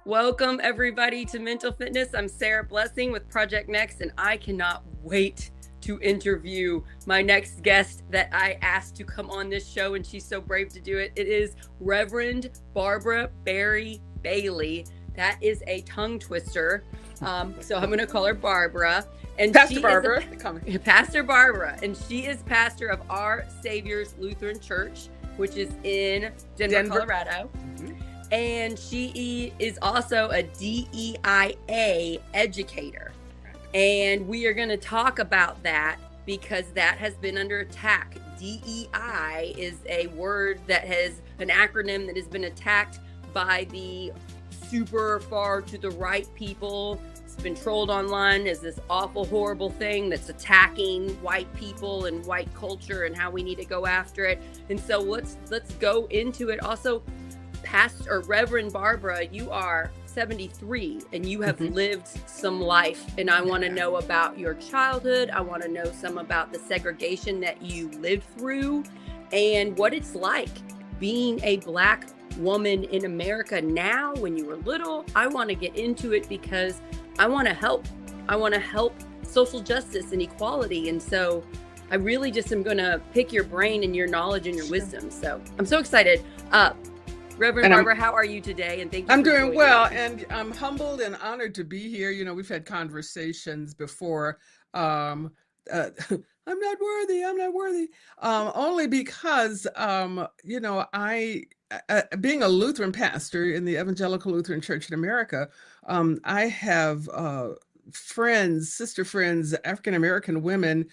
Welcome everybody to Mental Fitness. I'm Sarah Blessing with Project Next, and I cannot wait to interview my next guest that I asked to come on this show, and she's so brave to do it. It is Reverend Barbara Berry-Bailey. That is a tongue twister. So I'm going to call her Barbara. And Pastor Barbara. Pastor Barbara. And she is pastor of Our Savior's Lutheran Church, which is in Denver. Colorado. Mm-hmm. And she is also a DEIA educator. And we are going to talk about that because that has been under attack. DEI is a word that has an acronym that has been attacked by the super far to the right people. It's been trolled online as this awful, horrible thing that's attacking white people and white culture and how we need to go after it. And so let's go into it. Also, Reverend Barbara, you are 73 and you have lived some life, and I want to know about your childhood. I want to know some about the segregation that you lived through and what it's like being a Black woman in America now when you were little. I want to get into it because I want to help. I want to help social justice and equality. And so I really just am going to pick your brain and your knowledge and your wisdom. So I'm so excited. Reverend Barbara, how are you today? And thank you. I'm doing well, and I'm humbled and honored to be here. You know, we've had conversations before. I'm not worthy. Only because, I being a Lutheran pastor in the Evangelical Lutheran Church in America, I have sister friends, African American women,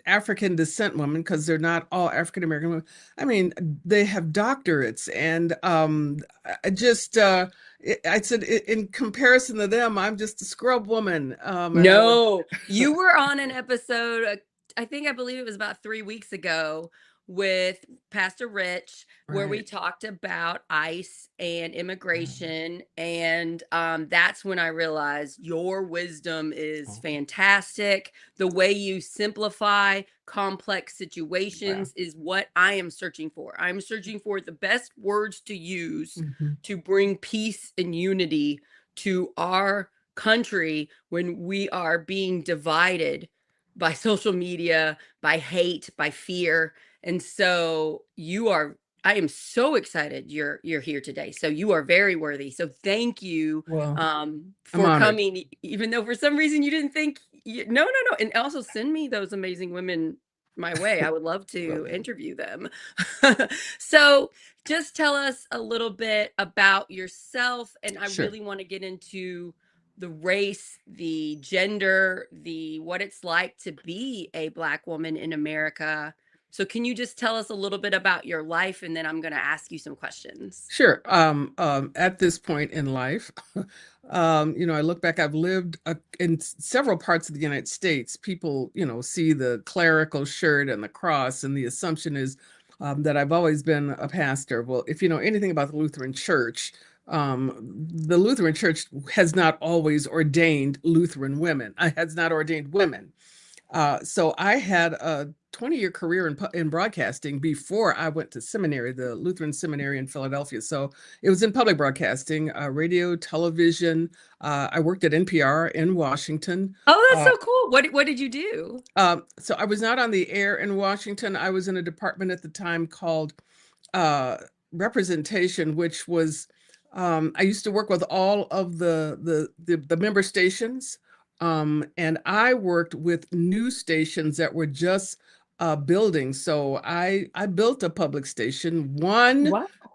African descent women, because they're not all African American women. I mean, they have doctorates, and I said, in comparison to them, I'm just a scrub woman. No, you were on an episode, I believe it was about 3 weeks ago, with Pastor Rich, where we talked about ICE and immigration. And that's when I realized your wisdom is fantastic. The way you simplify complex situations is what I am searching for. I'm searching for the best words to use to bring peace and unity to our country when we are being divided by social media, by hate, by fear. And so I am so excited you're here today. So you are very worthy. So thank you for coming, even though for some reason you didn't think, no. And also send me those amazing women my way. I would love to interview them. So just tell us a little bit about yourself. And I really want to get into the race, the gender, what it's like to be a Black woman in America. So can you just tell us a little bit about your life, and then I'm going to ask you some questions. Sure. At this point in life, I look back, I've lived in several parts of the United States. People, see the clerical shirt and the cross, and the assumption is that I've always been a pastor. Well, if you know anything about the Lutheran Church, the Lutheran Church has not always ordained Lutheran women. Has not ordained women. So I had a 20-year career in broadcasting before I went to seminary, the Lutheran Seminary in Philadelphia. So it was in public broadcasting, radio, television. I worked at NPR in Washington. Oh, that's so cool. What did you do? So I was not on the air in Washington. I was in a department at the time called representation, which was, I used to work with all of the member stations. And I worked with news stations that were just building. So I built a public station. One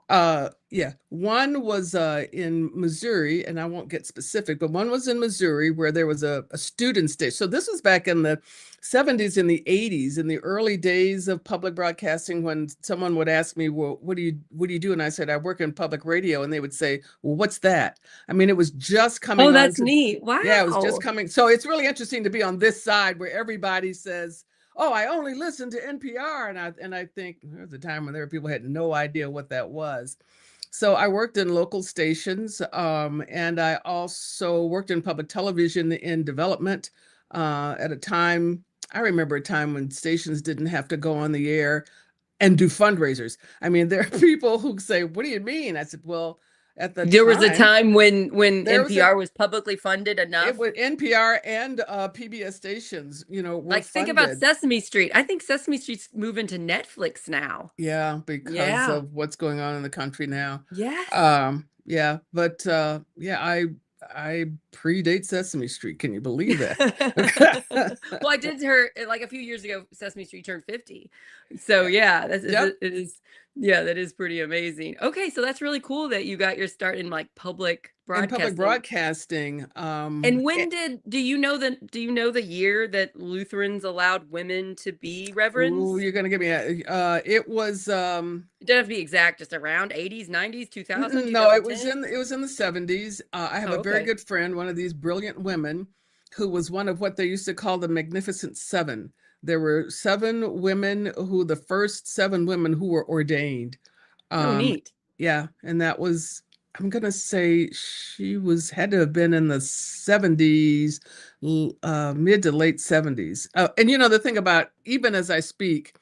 was in Missouri, and I won't get specific, but one was in Missouri where there was a student station. So this was back in the 70s and the 80s, in the early days of public broadcasting, when someone would ask me, well, what do you do? And I said, I work in public radio. And they would say, well, what's that? I mean, it was just coming. Oh, that's neat. Wow. Yeah, it was just coming. So it's really interesting to be on this side where everybody says, oh, I only listen to NPR. And I think there was a time when there were people who had no idea what that was. So I worked in local stations, and I also worked in public television in development at a time. I remember a time when stations didn't have to go on the air and do fundraisers. I mean, there are people who say, what do you mean? I said, well, at the There was a time. time when There was a NPR was publicly funded it enough. was NPR and PBS stations, were Like, think about funded. Sesame Street. I think Sesame Street's moving to Netflix now. Yeah, because Yeah. of what's going on in the country now. Yes. Yeah, but yeah, I predate Sesame Street. Can you believe that? Well, I did hear like a few years ago, Sesame Street turned 50. So yeah, Yep. it is, yeah, that is pretty amazing. Okay, so that's really cool that you got your start in like public In public broadcasting. broadcasting, And when do you know the year that Lutherans allowed women to be ooh, reverends? you're gonna give me it was It doesn't have to be exact, just around 80s, 90s, 2000, no, 2010. it was in the 70s. I have Oh, a very okay. good friend, one of these brilliant women, who was one of what they used to call the Magnificent Seven. There were seven women who the first seven women who were ordained. Oh, Um, neat. yeah, and that was, I'm gonna say she was had to have been in the 70s, mid to late 70s. And the thing about, even as I speak,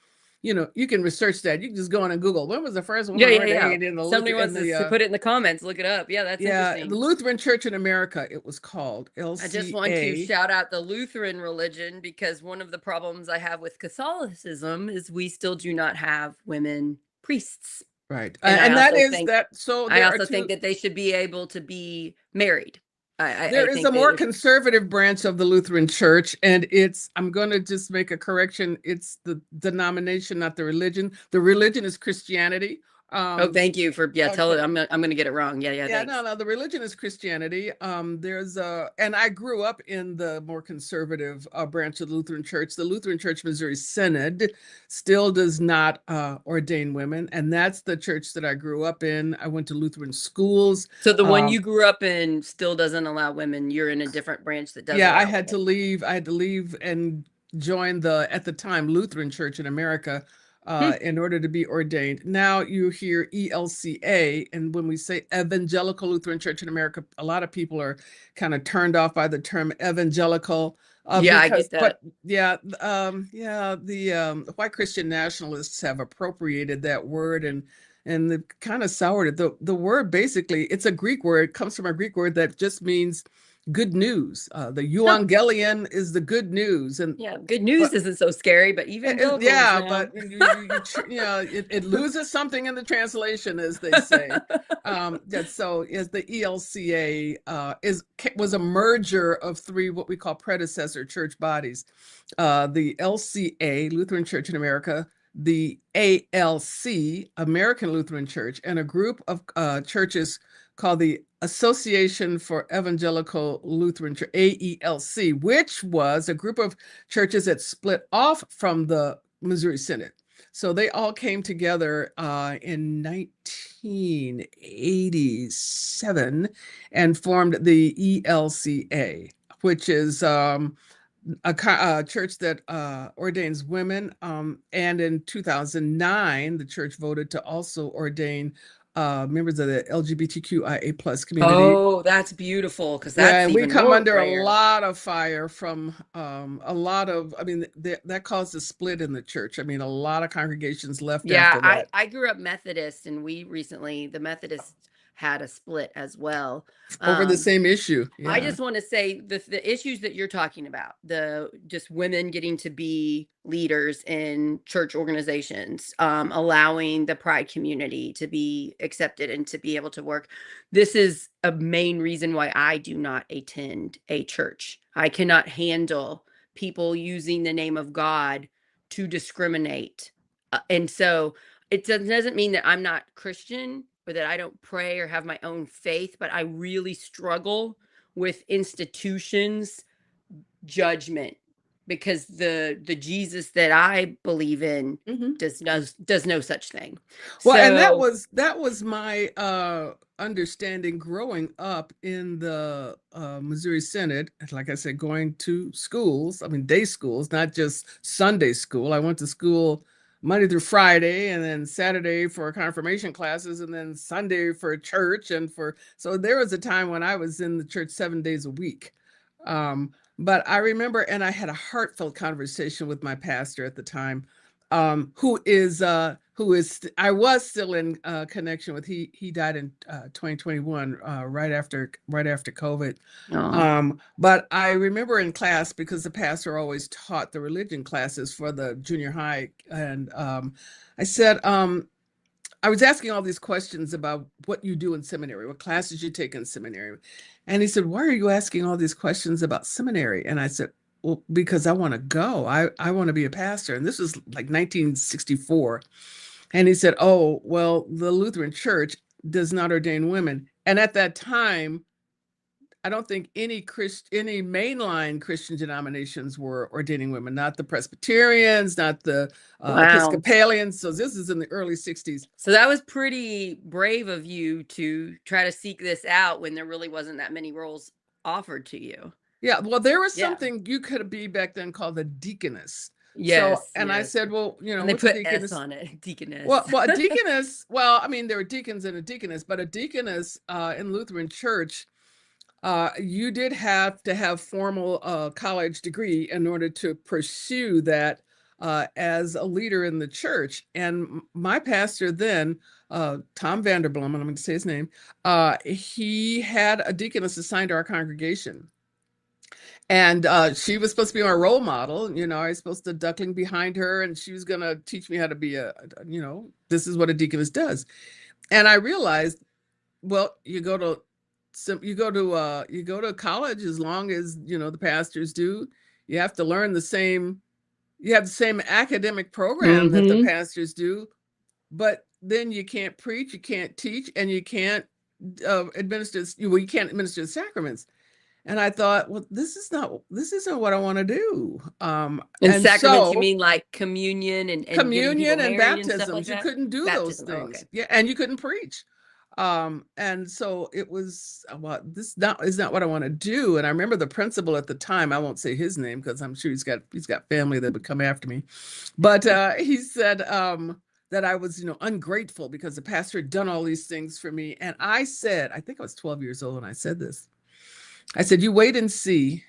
you can research that. You can just go on and Google when was the first Yeah, woman yeah, yeah. ordained in the Somebody Luther in wants the to put it in the comments. Look it up. Yeah, that's yeah, the interesting. Lutheran Church in America, it was called I just want to LCA. shout out the Lutheran religion because one of the problems I have with Catholicism is we still do not have women priests. Right. And And that is that. So I there are also think two. that they should be able to be married. I There is think a that more if conservative branch of the Lutheran Church, and I'm going to just make a correction. It's the denomination, not the religion. The religion is Christianity. oh, Um, thank you for tell it. okay. I'm gonna get it wrong. Yeah, yeah, Yeah, thanks. no, the religion is Christianity. And I grew up in the more conservative branch of the Lutheran Church. The Lutheran Church Missouri Synod still does not ordain women, and that's the church that I grew up in. I went to Lutheran schools. So the one Um, you grew up in still doesn't allow women. You're in a different branch that does yeah, I allow had to women. leave. I had to leave and join the, at the time, Lutheran Church in America Hmm. in order to be ordained. Now you hear ELCA, and when we say Evangelical Lutheran Church in America, a lot of people are kind of turned off by the term evangelical, Yeah, I get but that. yeah, yeah, the white Christian nationalists have appropriated that word, and they've kind of soured it. The word, basically, it's a Greek word. It comes from a Greek word that just means good news. The Huh. euangelion is the good news, and Yeah, good news but isn't so scary, but evangelicals yeah, now. but it loses something in the translation, as they say. So is the ELCA was a merger of three what we call predecessor church bodies, the LCA, Lutheran Church in America, the ALC, American Lutheran Church, and a group of churches called the Association for Evangelical Lutheran Church, AELC, which was a group of churches that split off from the Missouri Synod. So they all came together in 1987 and formed the ELCA, which is a church that ordains women. And in 2009, the church voted to also ordain members of the LGBTQIA plus community. Oh, that's beautiful because Yeah, that's and we even come more under a rare. lot of fire from a lot of, I mean, that caused a split in the church. I mean, a lot of congregations left Yeah, after that I grew up Methodist, and we recently the Methodists had a split as well. over the Um, same issue. I Yeah. just want to say the issues that you're talking about, the just women getting to be leaders in church organizations, allowing the pride community to be accepted and to be able to work. This is a main reason why I do not attend a church. I cannot handle people using the name of God to discriminate. And so it doesn't mean that I'm not Christian or that I don't pray or have my own faith, but I really struggle with institutions judgment because the Jesus that I believe in Mhm. does no such thing. Well, and So that was my understanding growing up in the Missouri Synod. Like I said, going to schools, I mean day schools, not just Sunday school. I went to school Monday through Friday, and then Saturday for confirmation classes, and then Sunday for church, so there was a time when I was in the church 7 days a week. But I remember, and I had a heartfelt conversation with my pastor at the time. who is I was still in connection with. He died in 2021, right after COVID. But I remember in class, because the pastor always taught the religion classes for the junior high, and I said, I was asking all these questions about what you do in seminary, what classes you take in seminary. And he said, "Why are you asking all these questions about seminary?" And I said, "Well, because I want to go. I want to be a pastor." And this was like 1964. And he said, "Oh, well, the Lutheran Church does not ordain women." And at that time, I don't think any mainline Christian denominations were ordaining women, not the Presbyterians, not the Episcopalians. So this is in the early 60s. So that was pretty brave of you to try to seek this out when there really wasn't that many roles offered to you. Yeah, well, there was something you could be back then called a deaconess. Yes. So, and I said, "Well, and they put deaconess on it, deaconess." Well, a deaconess. Well, I mean, there were deacons and a deaconess, but a deaconess in Lutheran Church, you did have to have formal college degree in order to pursue that as a leader in the church. And my pastor then, Tom Vanderblom, and I'm going to say his name, he had a deaconess assigned to our congregation. And she was supposed to be our role model. I was supposed to duckling behind her, and she was going to teach me how to be this is what a deaconess does. And I realized, well, you go to college as long as the pastors do. You have to learn the same academic program that the pastors do, but then you can't preach, you can't teach, and you can't administer the sacraments. And I thought, well, this isn't what I want to do. And sacraments, you mean like communion and communion and baptisms? Like you couldn't do those things. Oh, okay. Yeah, and you couldn't preach. And so it was, well, this is not what I want to do. And I remember the principal at the time, I won't say his name because I'm sure he's got family that would come after me. But he said that I was, ungrateful because the pastor had done all these things for me. And I said, I think I was 12 years old when I said this. I said, "You wait and see.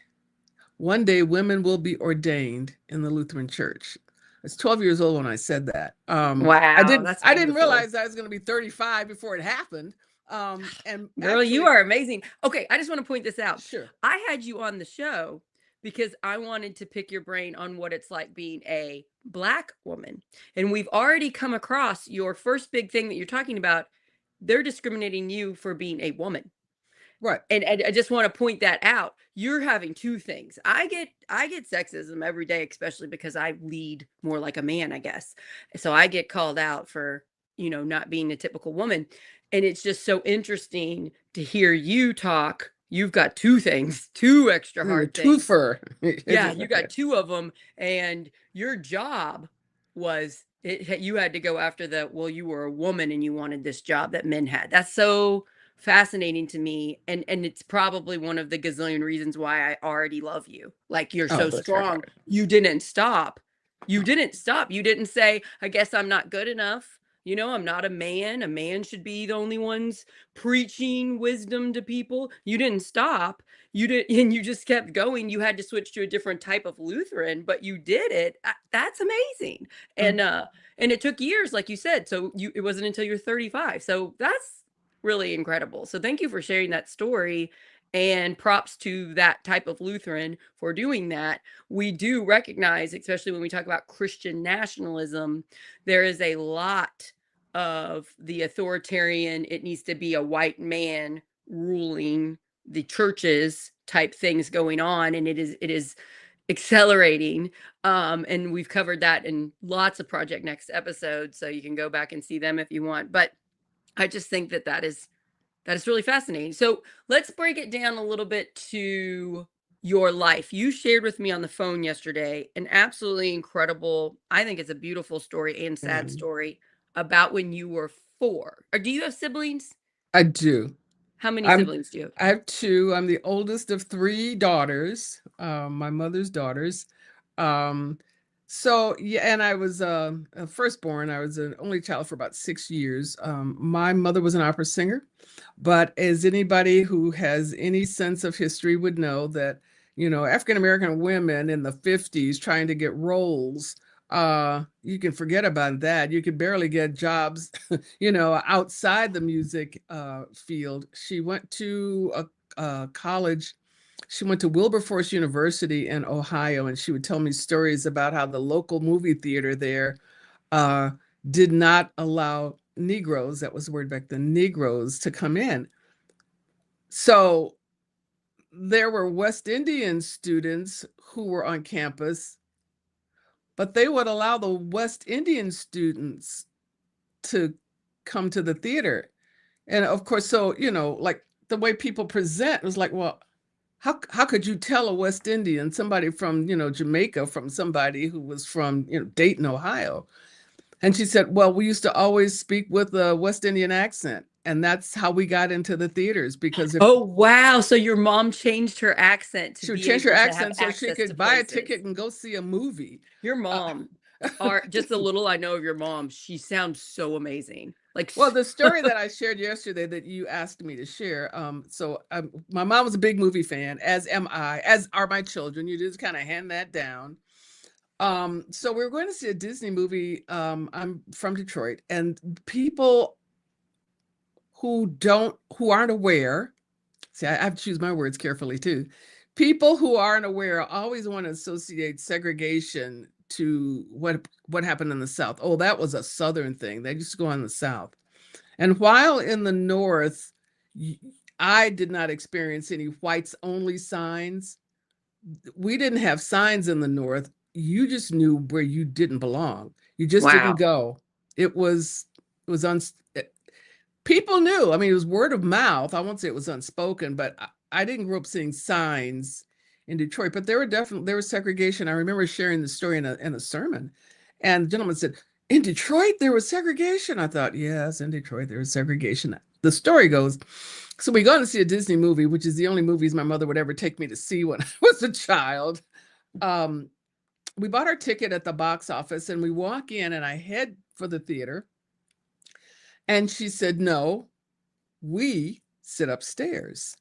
One day women will be ordained in the Lutheran Church." I was 12 years old when I said that. Wow. I didn't realize I was going to be 35 before it happened. And girl, you are amazing. Okay, I just want to point this out. Sure. I had you on the show because I wanted to pick your brain on what it's like being a Black woman. And we've already come across your first big thing that you're talking about. They're discriminating you for being a woman. Right. And I just want to point that out. You're having two things. I get sexism every day, especially because I lead more like a man, I guess. So I get called out for, not being a typical woman. And it's just so interesting to hear you talk. You've got two things, two extra hard things. Twofer. Yeah, you got two of them. And your job was, you had to go after you were a woman and you wanted this job that men had. That's so fascinating to me, and it's probably one of the gazillion reasons why I already love you. Like, you're so strong. You didn't stop. You didn't say, "I guess I'm not good enough. I'm not a man. A man should be the only ones preaching wisdom to people." You didn't stop. You did, and you just kept going. You had to switch to a different type of Lutheran, but you did it. That's amazing. And it took years, like you said. So it wasn't until you're 35. So that's really incredible. So thank you for sharing that story, and props to that type of Lutheran for doing that. We do recognize, especially when we talk about Christian nationalism, there is a lot of the authoritarian, it needs to be a white man ruling the churches type things going on. And it is accelerating. And we've covered that in lots of Project Next episodes. So you can go back and see them if you want. But I just think that is really fascinating. So let's break it down a little bit to your life. You shared with me on the phone yesterday an absolutely incredible, I think it's a beautiful story and sad story about when you were 4. Or do you have siblings? I do. How many siblings do you have? I have 2. I'm the oldest of 3 daughters, my mother's daughters. So, yeah, and I was a firstborn. I was an only child for about 6 years. My mother was an opera singer, but as anybody who has any sense of history would know that, African-American women in the 50s trying to get roles You can forget about that. You could barely get jobs, outside the music field. She went to a college. She went to Wilberforce University in Ohio, and she would tell me stories about how the local movie theater there uh, did not allow Negroes, that was the word back then, Negroes to come in. So there were West Indian students who were on campus, but they would allow the West Indian students to come to the theater. And of course, so, like the way people present was like, well, how could you tell a West Indian, somebody from, Jamaica, from somebody who was from, Dayton, Ohio? And she said, well, we used to always speak with a West Indian accent. And that's how we got into the theaters, because if Oh, wow. So your mom changed her accent to she would be change her able to have accent so she access to could buy a places. ticket and go see a movie. Your mom, are just a little I know of your mom, she sounds so amazing. Like, Well, the story that I shared yesterday that you asked me to share. My mom was a big movie fan, as am I, as are my children. You just kind of hand that down. So we were going to see a Disney movie. I'm from Detroit, and people who aren't aware, see, I have to choose my words carefully too. People who aren't aware always want to associate segregation to what happened in the South. Oh, that was a Southern thing. They used to go on the South. And while in the North, I did not experience any whites only signs. We didn't have signs in the North. You just knew where you didn't belong. You just didn't wow. go. It was people knew. I mean, it was word of mouth. I won't say it was unspoken, but I didn't grow up seeing signs in Detroit. But there was segregation. I remember sharing the story in a sermon, and the gentleman said, "In Detroit, there was segregation." I thought, yes, in Detroit, there was segregation. The story goes, so we go to see a Disney movie, which is the only movies my mother would ever take me to see when I was a child. Um, we bought our ticket at the box office, and we walk in, and I head for the theater. And she said, no, we sit upstairs.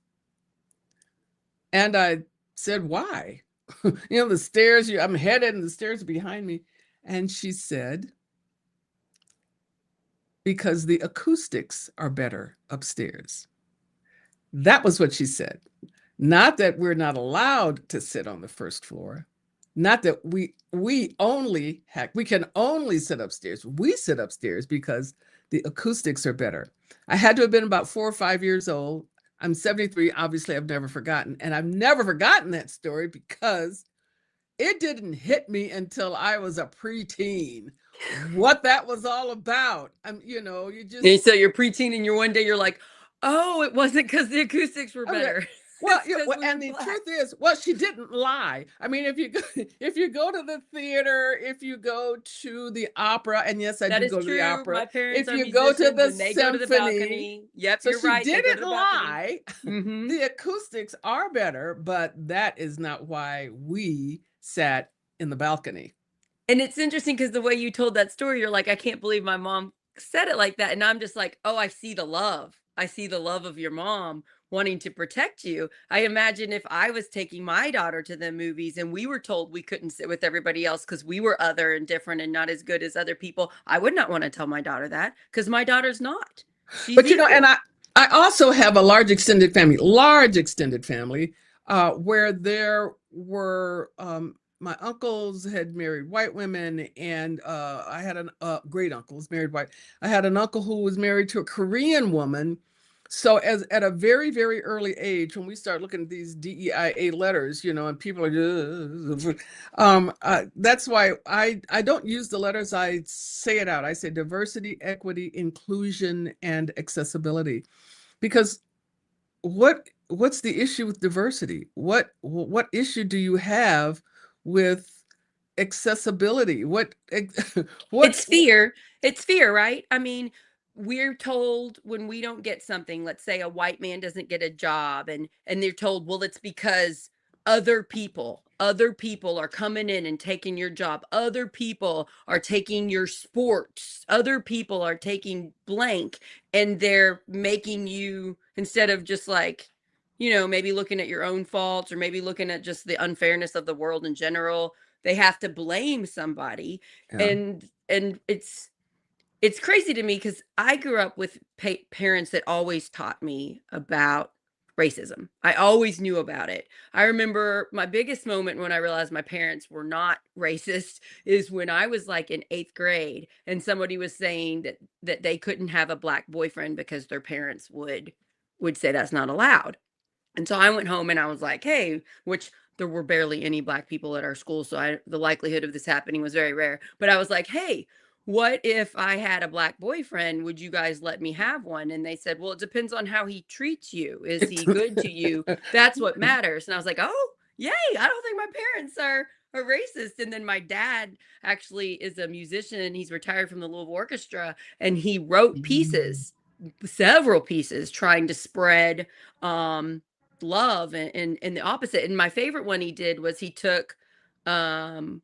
And I said, why? The stairs, I'm headed and the stairs behind me. And she said, because the acoustics are better upstairs. That was what she said. Not that we're not allowed to sit on the first floor. Not that we can only sit upstairs. We sit upstairs because the acoustics are better. I had to have been about 4 or 5 years old. I'm 73. Obviously, I've never forgotten. And I've never forgotten that story because it didn't hit me until I was a preteen what that was all about. You just. And so you're preteen and one day you're like, oh, it wasn't because the acoustics were better. Okay. Well, and the truth is, well, she didn't lie. I mean, if you go to the theater, if you go to the opera, and yes, I do go to the opera. My parents if you go to the symphony, go to the balcony. Yep, so you're she right. didn't lie. Mm-hmm. The acoustics are better, but that is not why we sat in the balcony. And it's interesting because the way you told that story, you're like, I can't believe my mom said it like that. And I'm just like, oh, I see the love. I see the love of your mom wanting to protect you. I imagine if I was taking my daughter to the movies and we were told we couldn't sit with everybody else because we were other and different and not as good as other people, I would not want to tell my daughter that because my daughter's not. But and I also have a large extended family, where there were my uncles had married white women, and I had great uncles married white. I had an uncle who was married to a Korean woman. So at a very, very early age, when we start looking at these DEIA letters, and people are, that's why I don't use the letters. I say it out. I say diversity, equity, inclusion, and accessibility, because what's the issue with diversity? What issue do you have with accessibility? What It's fear. It's fear, right? I mean, we're told when we don't get something, let's say a white man doesn't get a job, and they're told, well, it's because other people are coming in and taking your job. Other people are taking your sports. Other people are taking blank, and they're making you, instead of just like, maybe looking at your own faults or maybe looking at just the unfairness of the world in general, they have to blame somebody. Yeah. And it's crazy to me because I grew up with parents that always taught me about racism. I always knew about it. I remember my biggest moment when I realized my parents were not racist is when I was like in 8th grade and somebody was saying that they couldn't have a black boyfriend because their parents would say that's not allowed. And so I went home and I was like, "Hey," which there were barely any black people at our school, so the likelihood of this happening was very rare. But I was like, "Hey, what if I had a black boyfriend? Would you guys let me have one?" And they said, "Well, it depends on how he treats you. Is he good to you? That's what matters." And I was like, "Oh, yay. I don't think my parents are racist." And then my dad actually is a musician. He's retired from the Louisville Orchestra, and he wrote pieces, several pieces, trying to spread love and the opposite. And my favorite one he did was he took um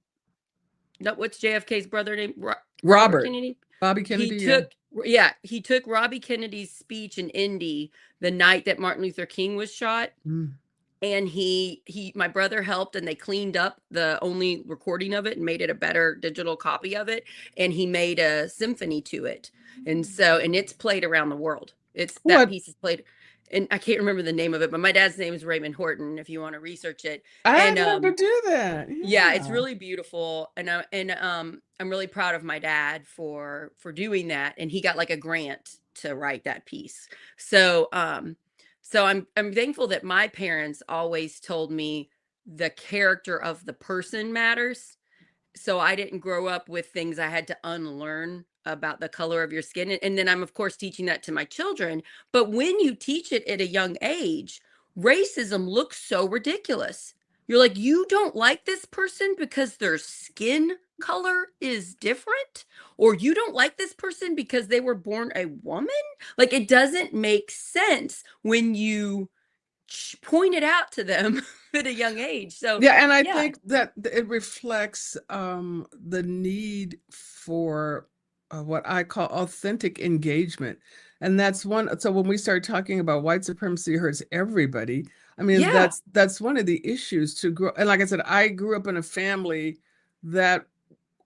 no, what's JFK's brother name? Robert Robert, Kennedy. Bobby He Kennedy. Yeah. took Yeah, he took Robbie Kennedy's speech in Indy the night that Martin Luther King was shot. Mm. And my brother helped, and they cleaned up the only recording of it and made it a better digital copy of it, and he made a symphony to it. And it's played around the world. It's That What? piece is played, and I can't remember the name of it, but my dad's name is Raymond Horton if you want to research it. I'd And love to do that. yeah, it's Yeah. really beautiful, and I'm really proud of my dad for doing that, and he got like a grant to write that piece. So I'm thankful that my parents always told me the character of the person matters, so I didn't grow up with things I had to unlearn about the color of your skin. And then I'm, of course, teaching that to my children. But when you teach it at a young age, racism looks so ridiculous. You're like, you don't like this person because their skin color is different, or you don't like this person because they were born a woman. Like, it doesn't make sense when you point it out to them at a young age. So, Yeah, and I yeah, think that it reflects the need for what I call authentic engagement. And that's one. So when we start talking about white supremacy hurts everybody, I mean, yeah, that's one of the issues to grow. And like I said, I grew up in a family that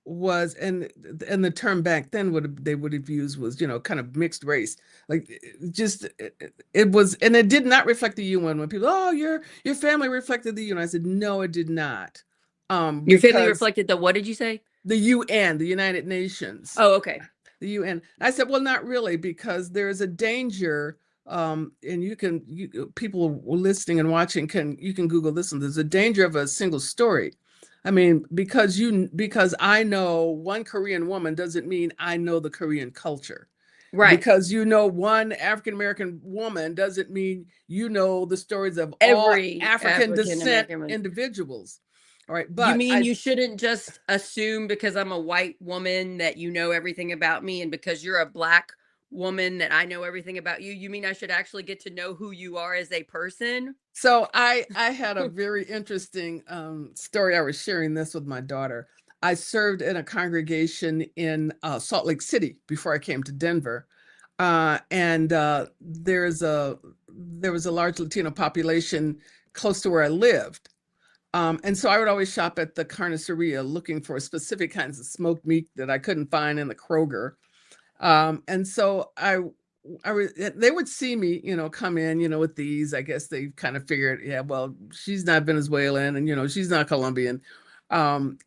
was, and the term back then they would have used was, kind of mixed race. Like it was, and it did not reflect the UN. When people, oh, your family reflected the UN, I said no, it did not. your family Because reflected the, what did you say? the UN, the United Nations, Oh, okay. the UN. I said, well, not really, because there is a danger. And people listening and watching you can Google this, and there's a danger of a single story. I mean, because I know one Korean woman doesn't mean I know the Korean culture. Right. Because one African American woman doesn't mean you know the stories of all Every African African descent American woman. individuals. All right, You but mean you shouldn't just assume because I'm a white woman that you know everything about me, and because you're a black woman that I know everything about you? You mean I should actually get to know who you are as a person? So I had a very interesting story. I was sharing this with my daughter. I served in a congregation in Salt Lake City before I came to Denver, and there was a large Latino population close to where I lived. And so I would always shop at the carniceria looking for specific kinds of smoked meat that I couldn't find in the Kroger. And so they would see me, come in, with these. I guess they kind of figured, yeah, well, she's not Venezuelan, and she's not Colombian. And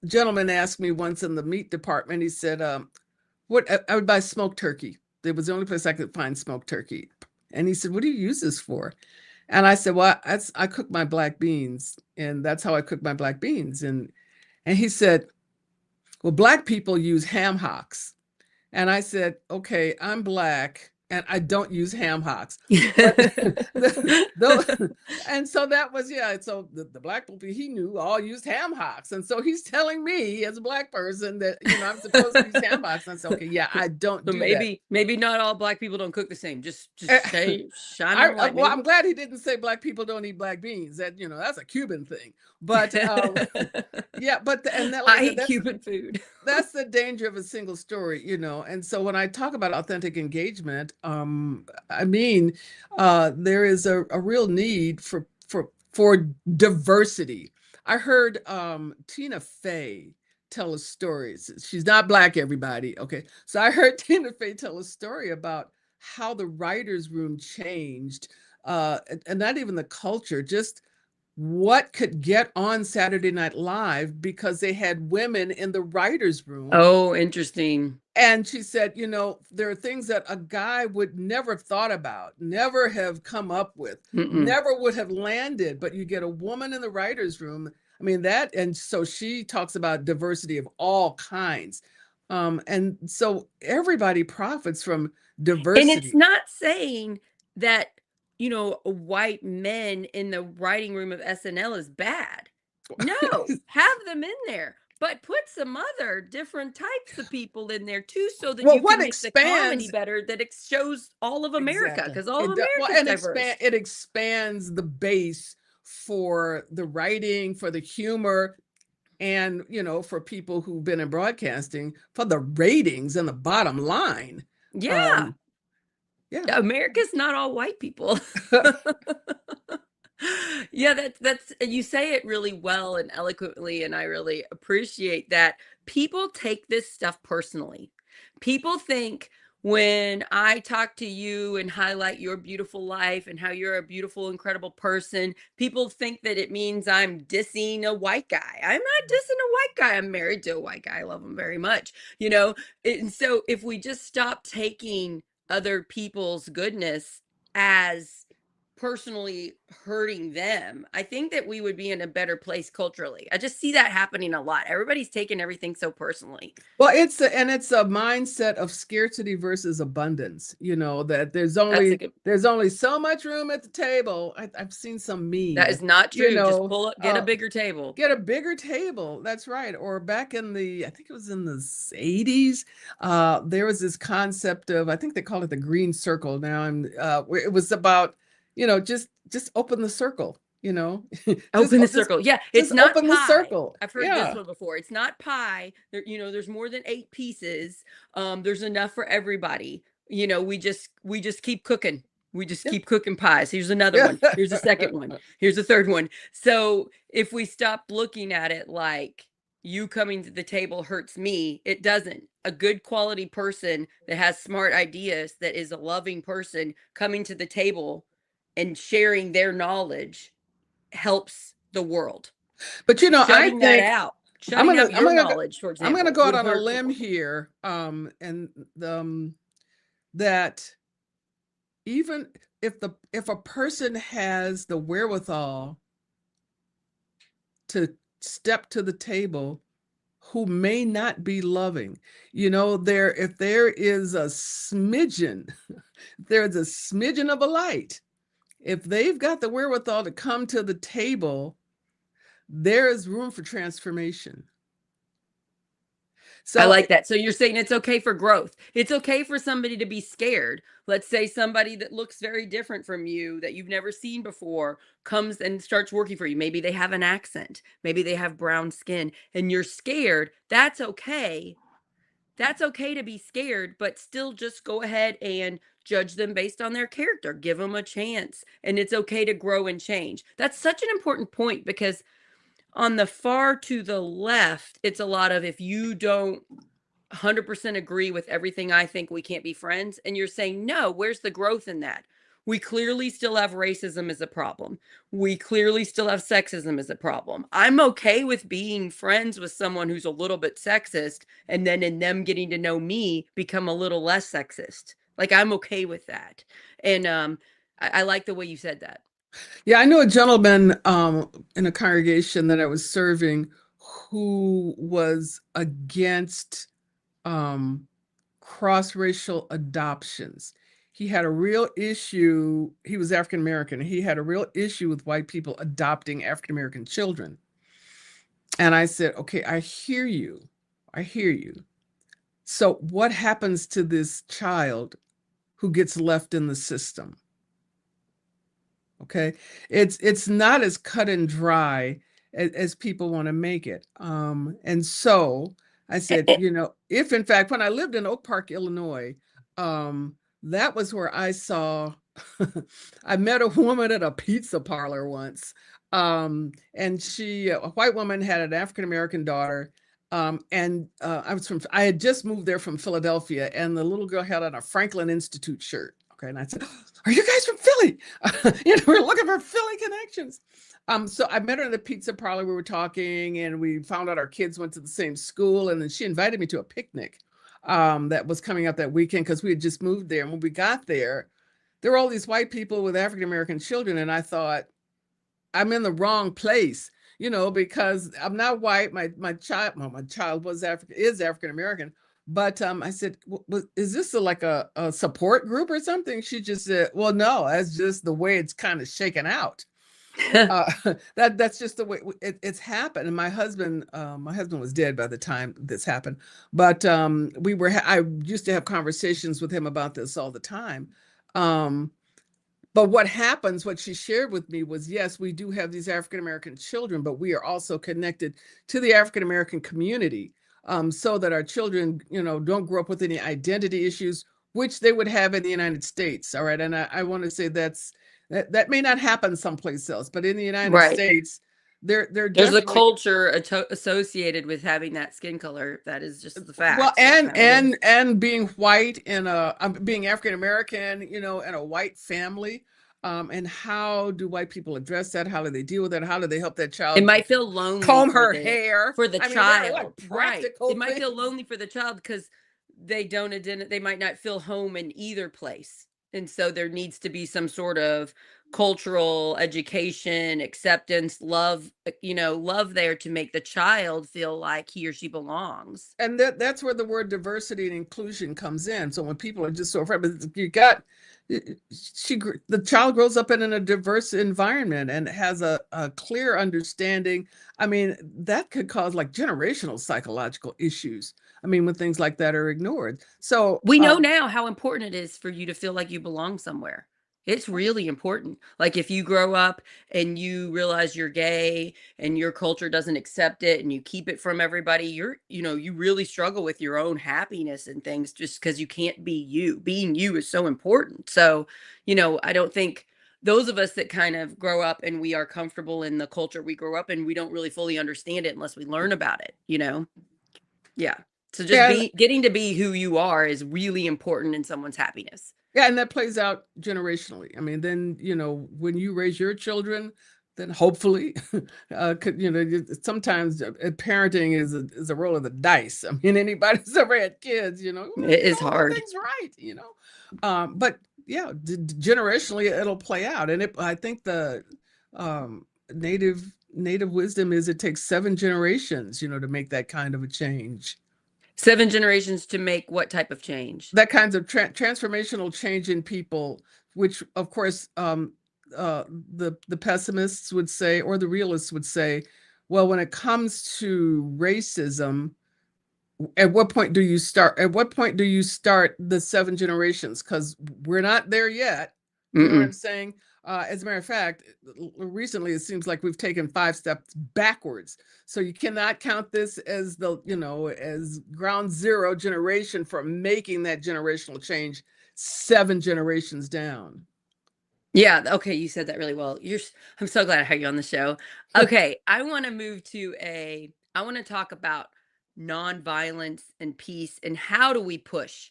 Gentleman asked me once in the meat department. He said, "What I would buy smoked turkey. It was the only place I could find smoked turkey." And he said, "What do you use this for?" And I said, "Well, I cook my black beans, and that's how I cook my black beans." And he said, "Well, black people use ham hocks." And I said, "Okay, I'm black and I don't use ham hocks." But and so that was, yeah. So the black people he knew all used ham hocks. And so he's telling me as a black person that, I'm supposed to use ham hocks. And I said, okay, yeah, I don't So do that. maybe not all black people don't cook the same. Just shine a light. Well, Maybe. I'm glad he didn't say black people don't eat black beans. That, that's a Cuban thing. But yeah, and that, like I I said, eat Cuban food. that's the danger of a single story, And so when I talk about authentic engagement, I mean, there is a real need for diversity. I heard Tina Fey tell a story. She's not Black, everybody. Okay. So I heard Tina Fey tell a story about how the writers' room changed, and not even the culture, just what could get on Saturday Night Live because they had women in the writers' room. Oh, interesting. And she said, there are things that a guy would never have thought about, never have come up with, never would have landed. But you get a woman in the writer's room. I mean, and so she talks about diversity of all kinds. And so everybody profits from diversity. And it's not saying that, white men in the writing room of SNL is bad. No, have them in there. But put some other different types of people in there too, so that you can make the comedy better, that it shows all of America, because all of America is diverse. It expands the base for the writing, for the humor, and for people who've been in broadcasting, for the ratings and the bottom line. Yeah. America's not all white people. Yeah, that's you say it really well and eloquently, and I really appreciate that. People take this stuff personally. People think when I talk to you and highlight your beautiful life and how you're a beautiful, incredible person, people think that it means I'm dissing a white guy. I'm not dissing a white guy. I'm married to a white guy. I love him very much, And so if we just stop taking other people's goodness as personally hurting them, I think that we would be in a better place culturally. I just see that happening a lot. Everybody's taking everything so personally. Well, it's a mindset of scarcity versus abundance. That there's only so much room at the table. I've seen some meme. That is not true. Just pull up, get a bigger table. Get a bigger table. That's right. Or back in I think it was in the 80s, there was this concept of, I think they call it the green circle now. It was about, just open the circle, open the circle. Yeah. It's not open pie. The circle. I've heard this one before. It's not pie. There, there's more than 8 pieces. There's enough for everybody. We just keep cooking. We just keep cooking pies. Here's another one. Here's a second one. Here's a third one. So if we stop looking at it like you coming to the table hurts me, it doesn't. A good quality person that has smart ideas, that is a loving person coming to the table and sharing their knowledge helps the world. But I think that out. I'm going to go out on a limb here, and that even if a person has the wherewithal to step to the table, who may not be loving, if there is a smidgen, there's a smidgen of a light. If they've got the wherewithal to come to the table, there is room for transformation. So I like that. So you're saying it's okay for growth. It's okay for somebody to be scared. Let's say somebody that looks very different from you, that you've never seen before, comes and starts working for you. Maybe they have an accent. Maybe they have brown skin, and you're scared. That's okay. That's okay to be scared, but still just go ahead and judge them based on their character. Give them a chance. And it's okay to grow and change. That's such an important point, because on the far to the left, it's a lot of, if you don't 100% agree with everything I think, we can't be friends. And you're saying, no, where's the growth in that? We clearly still have racism as a problem. We clearly still have sexism as a problem. I'm okay with being friends with someone who's a little bit sexist, and then in them getting to know me, become a little less sexist. Like, I'm okay with that. And I like the way you said that. Yeah, I know a gentleman in a congregation that I was serving who was against cross-racial adoptions. He had a real issue. He was African American. He had a real issue with white people adopting African American children. And I said, okay, I hear you. I hear you. So what happens to this child who gets left in the system? Okay, it's not as cut and dry as people want to make it. And so I said, if in fact, when I lived in Oak Park, Illinois, that was where I saw, I met a woman at a pizza parlor once And she, a white woman, had an African-American daughter. I had just moved there from Philadelphia, and the little girl had on a Franklin Institute shirt. Okay. And I said, "Are you guys from Philly?" We're looking for Philly connections. So I met her in the pizza parlor. We were talking, and we found out our kids went to the same school. And then she invited me to a picnic that was coming up that weekend because we had just moved there. And when we got there were all these white people with African-American children. And I thought, I'm in the wrong place, because I'm not white. My child is African-American. But I said, is this like a support group or something? She just said, well, no, that's just the way it's kind of shaken out. That's just the way it's happened. And my husband was dead by the time this happened, but I used to have conversations with him about this all the time. But what she shared with me was, yes, we do have these African-American children, but we are also connected to the African-American community, so that our children, don't grow up with any identity issues, which they would have in the United States. All right. And I want to say that may not happen someplace else, but in the United States, there's a culture associated with having that skin color. That is just the fact. Well, and being white being African-American, in a white family. And how do white people address that? How do they deal with that? How do they help that child? It might feel lonely. Comb her hair for the child. Right. It might feel lonely for the child because they might not feel home in either place. And so there needs to be some sort of cultural education, acceptance, love there to make the child feel like he or she belongs. And that's where the word diversity and inclusion comes in. So when people are just so afraid, but the child grows up in a diverse environment and has a clear understanding. I mean, that could cause like generational psychological issues. I mean, when things like that are ignored. So we know now how important it is for you to feel like you belong somewhere. It's really important. Like if you grow up and you realize you're gay and your culture doesn't accept it and you keep it from everybody, you really struggle with your own happiness and things just because you can't be you. Being you is so important. So, I don't think those of us that kind of grow up and we are comfortable in the culture we grow up in, we don't really fully understand it unless we learn about it, Yeah. So just getting to be who you are is really important in someone's happiness. Yeah, and that plays out generationally. I mean, then, when you raise your children, then hopefully, sometimes parenting is a roll of the dice. I mean, anybody who's ever had kids, it is hard. Things right, but yeah, generationally it'll play out. And I think the native wisdom is it takes 7 generations, to make that kind of a change. 7 generations to make what type of change? That kinds of transformational change in people, which of course the pessimists would say, or the realists would say, well, when it comes to racism, at what point do you start the 7 generations? Because we're not there yet. You know what I'm saying? As a matter of fact, recently it seems like we've taken 5 steps backwards. So you cannot count this as as ground zero generation for making that generational change 7 generations down. Yeah. Okay. You said that really well. I'm so glad I had you on the show. Okay. I want to talk about nonviolence and peace and how do we push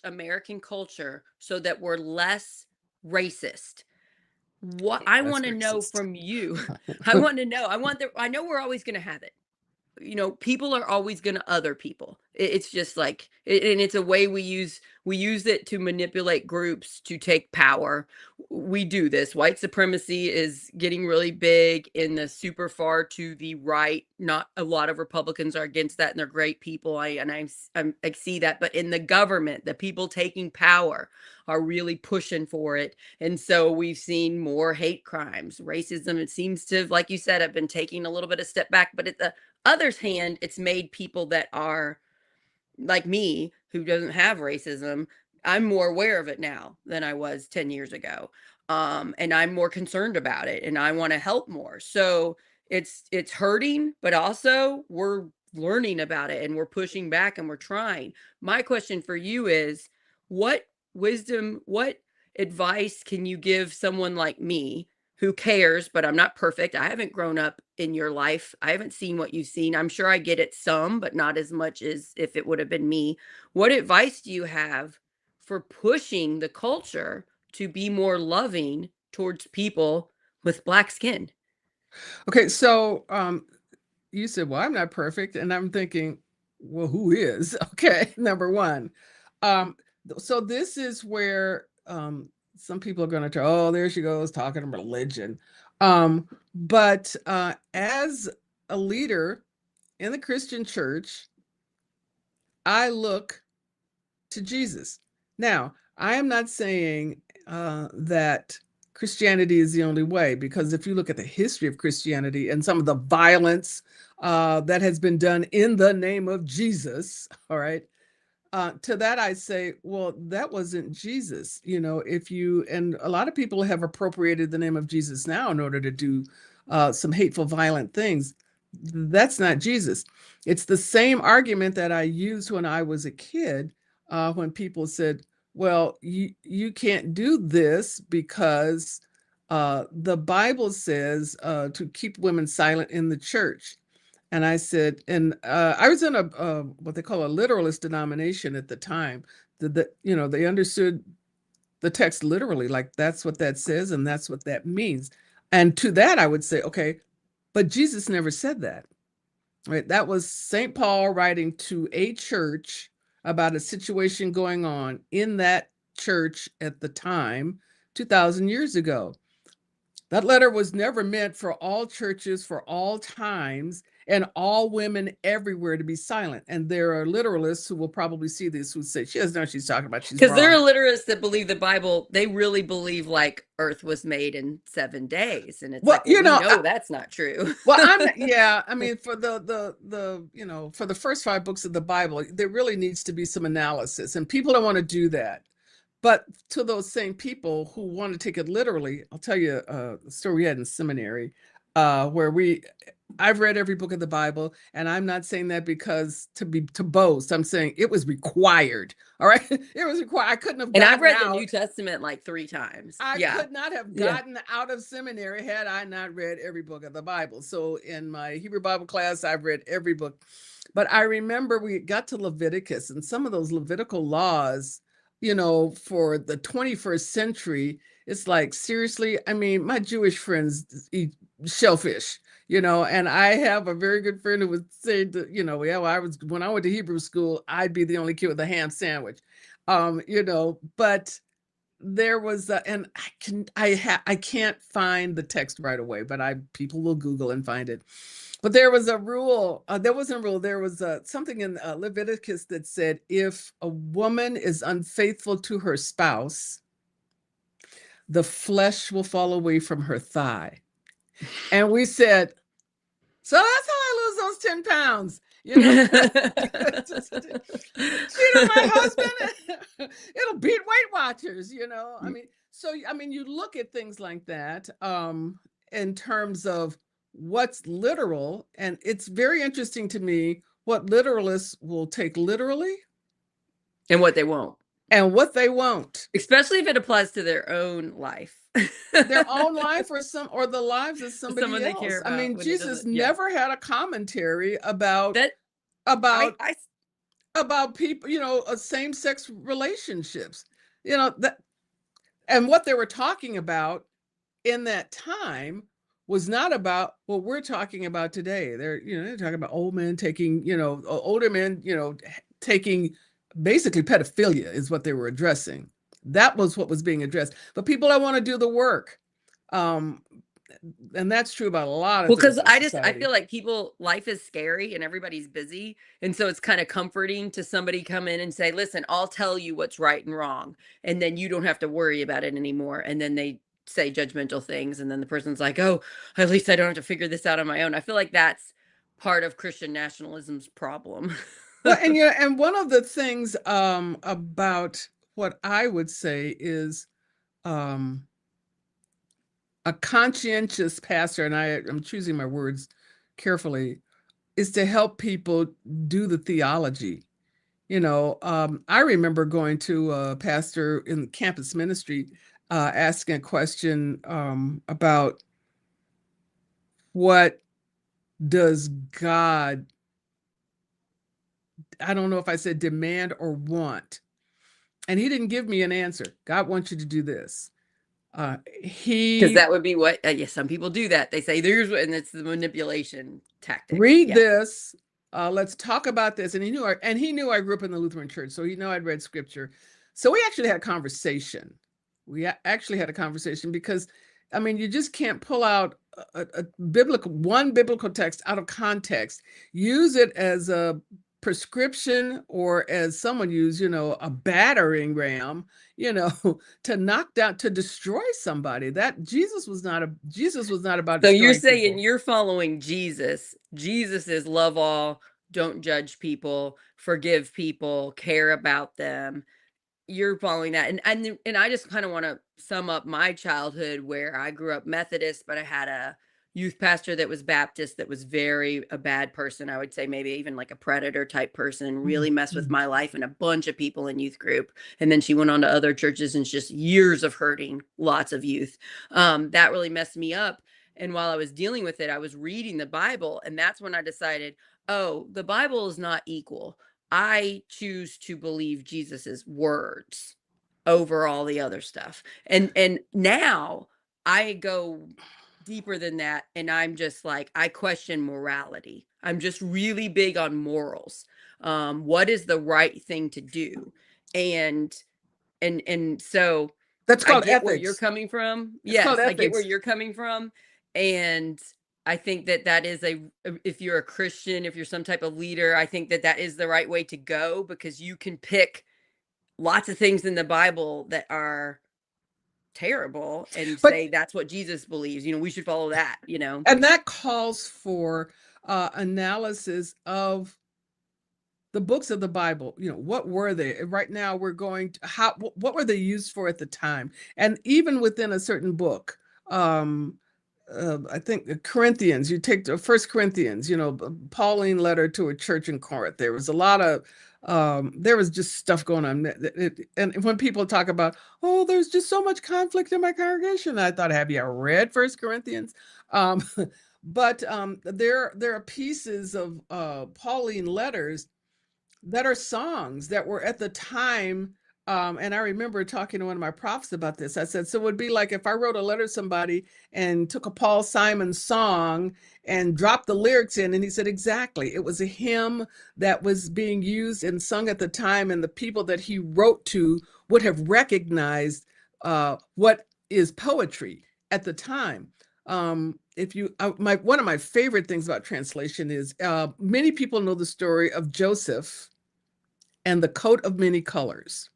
American culture so that we're less racist? What I want to know from you, I know we're always going to have it. People are always going to other people. It's just like, and it's a way we use it to manipulate groups to take power. We do this. White supremacy is getting really big in the super far to the right. Not a lot of Republicans are against that, and they're great people. I see that, but in the government, the people taking power are really pushing for it. And so we've seen more hate crimes, racism. It seems to, like you said, have been taking a little bit of step back, but at the other's hand, it's made people that are like me, who doesn't have racism, I'm more aware of it now than I was 10 years ago. And I'm more concerned about it and I want to help more. So it's hurting, but also we're learning about it and we're pushing back and we're trying. My question for you is, what advice can you give someone like me who cares, but I'm not perfect. I haven't grown up in your life. I haven't seen what you've seen. I'm sure I get it some, but not as much as if it would have been me. What advice do you have for pushing the culture to be more loving towards people with Black skin? Okay, so you said, well, I'm not perfect. And I'm thinking, well, who is? Okay, number one. So this is where some people are going to try, oh, there she goes talking religion. But as a leader in the Christian church, I look to Jesus. Now, I am not saying that Christianity is the only way, because if you look at the history of Christianity and some of the violence that has been done in the name of Jesus, all right, to that I say, well, that wasn't Jesus. And a lot of people have appropriated the name of Jesus now in order to do some hateful, violent things. That's not Jesus. It's the same argument that I used when I was a kid, when people said, well, you can't do this because the Bible says to keep women silent in the church. And I said, and I was in a what they call a literalist denomination at the time. They understood the text literally, like that's what that says and that's what that means. And to that, I would say, okay, but Jesus never said that, right? That was St. Paul writing to a church about a situation going on in that church at the time, 2,000 years ago. That letter was never meant for all churches, for all times, and all women everywhere to be silent. And there are literalists who will probably see this who say, she doesn't know what she's talking about. She's Because there are wrong. literalists that believe the Bible, they really believe like Earth was made in 7 days. And it's Well, like, well, we know that's not true. well, I mean, for for the first 5 books of the Bible, there really needs to be some analysis, and people don't want to do that. But to those same people who want to take it literally, I'll tell you a story we had in seminary, where I've read every book of the Bible, and I'm not saying that because to boast. I'm saying it was required. All right, it was required. I couldn't have. And I've read out. the New Testament like 3 times. I could not have gotten out of seminary had I not read every book of the Bible. So in my Hebrew Bible class, I've read every book. But I remember we got to Leviticus, and some of those Levitical laws, for the 21st century, it's like, seriously, I mean, my Jewish friends eat shellfish, and I have a very good friend who would say that, when I went to Hebrew school, I'd be the only kid with a ham sandwich, but there was and I can't find the text right away, but people will Google and find it. But there was a rule. There wasn't a rule. There was something in Leviticus that said if a woman is unfaithful to her spouse, the flesh will fall away from her thigh. And we said, so that's how I lose those 10 pounds. Cheat on my husband, it'll beat Weight Watchers. I mean, you look at things like that in terms of what's literal, and it's very interesting to me what literalists will take literally and what they won't. Especially if it applies to their own life. Their own life or the lives of somebody else. Care about, I mean, Jesus never had a commentary about that, about people, same-sex relationships, that, and what they were talking about in that time was not about what we're talking about today. They're talking about old men taking, older men, taking, basically pedophilia is what they were addressing. That was what was being addressed. But people don't want to do the work. And that's true about a lot of things. Well, because I feel like life is scary and everybody's busy. And so it's kind of comforting to somebody come in and say, listen, I'll tell you what's right and wrong. And then you don't have to worry about it anymore. And then they say judgmental things. And then the person's like, oh, at least I don't have to figure this out on my own. I feel like that's part of Christian nationalism's problem. Well, and one of the things about what I would say is a conscientious pastor, and I'm choosing my words carefully, is to help people do the theology. I remember going to a pastor in campus ministry, asking a question about what does God, I don't know if I said demand or want. And he didn't give me an answer. God wants you to do this. Because that would be what, yes, some people do that. They say, there's, and it's the manipulation tactic. Read this. Let's talk about this. And he knew I grew up in the Lutheran church, so he knew I'd read scripture. So we actually had a conversation. Because, I mean, you just can't pull out one biblical text out of context, use it as a prescription, or as someone used, a battering ram, to knock down, to destroy somebody. That Jesus was not about. So you're saying people. You're following Jesus. Jesus is love all, don't judge people, forgive people, care about them. You're following that. And I just kind of want to sum up my childhood, where I grew up Methodist, but I had a youth pastor that was Baptist, that was a bad person. I would say maybe even like a predator type person, really messed with my life and a bunch of people in youth group. And then she went on to other churches, and just years of hurting lots of youth. That really messed me up. And while I was dealing with it, I was reading the Bible, and that's when I decided, oh, the Bible is not equal. I choose to believe Jesus's words over all the other stuff. And now I go deeper than that, and I'm just like, I question morality. I'm just really big on morals. What is the right thing to do? And so that's called ethics. Where you're coming from. Yes, I get where you're coming from. And I think that is if you're a Christian, if you're some type of leader, I think that is the right way to go, because you can pick lots of things in the Bible that are terrible and say that's what Jesus believes. We should follow that, And that calls for analysis of the books of the Bible. What were they? Right now we're going to what were they used for at the time? And even within a certain book, I think Corinthians, you take the First Corinthians, Pauline letter to a church in Corinth. There was a lot of, there was just stuff going on. And when people talk about, oh, there's just so much conflict in my congregation, I thought, have you read First Corinthians? But there are pieces of Pauline letters that are songs that were at the time. And I remember talking to one of my profs about this. I said, so it would be like if I wrote a letter to somebody and took a Paul Simon song and dropped the lyrics in. And he said, exactly. It was a hymn that was being used and sung at the time. And the people that he wrote to would have recognized what is poetry at the time. One of my favorite things about translation is many people know the story of Joseph and the coat of many colors.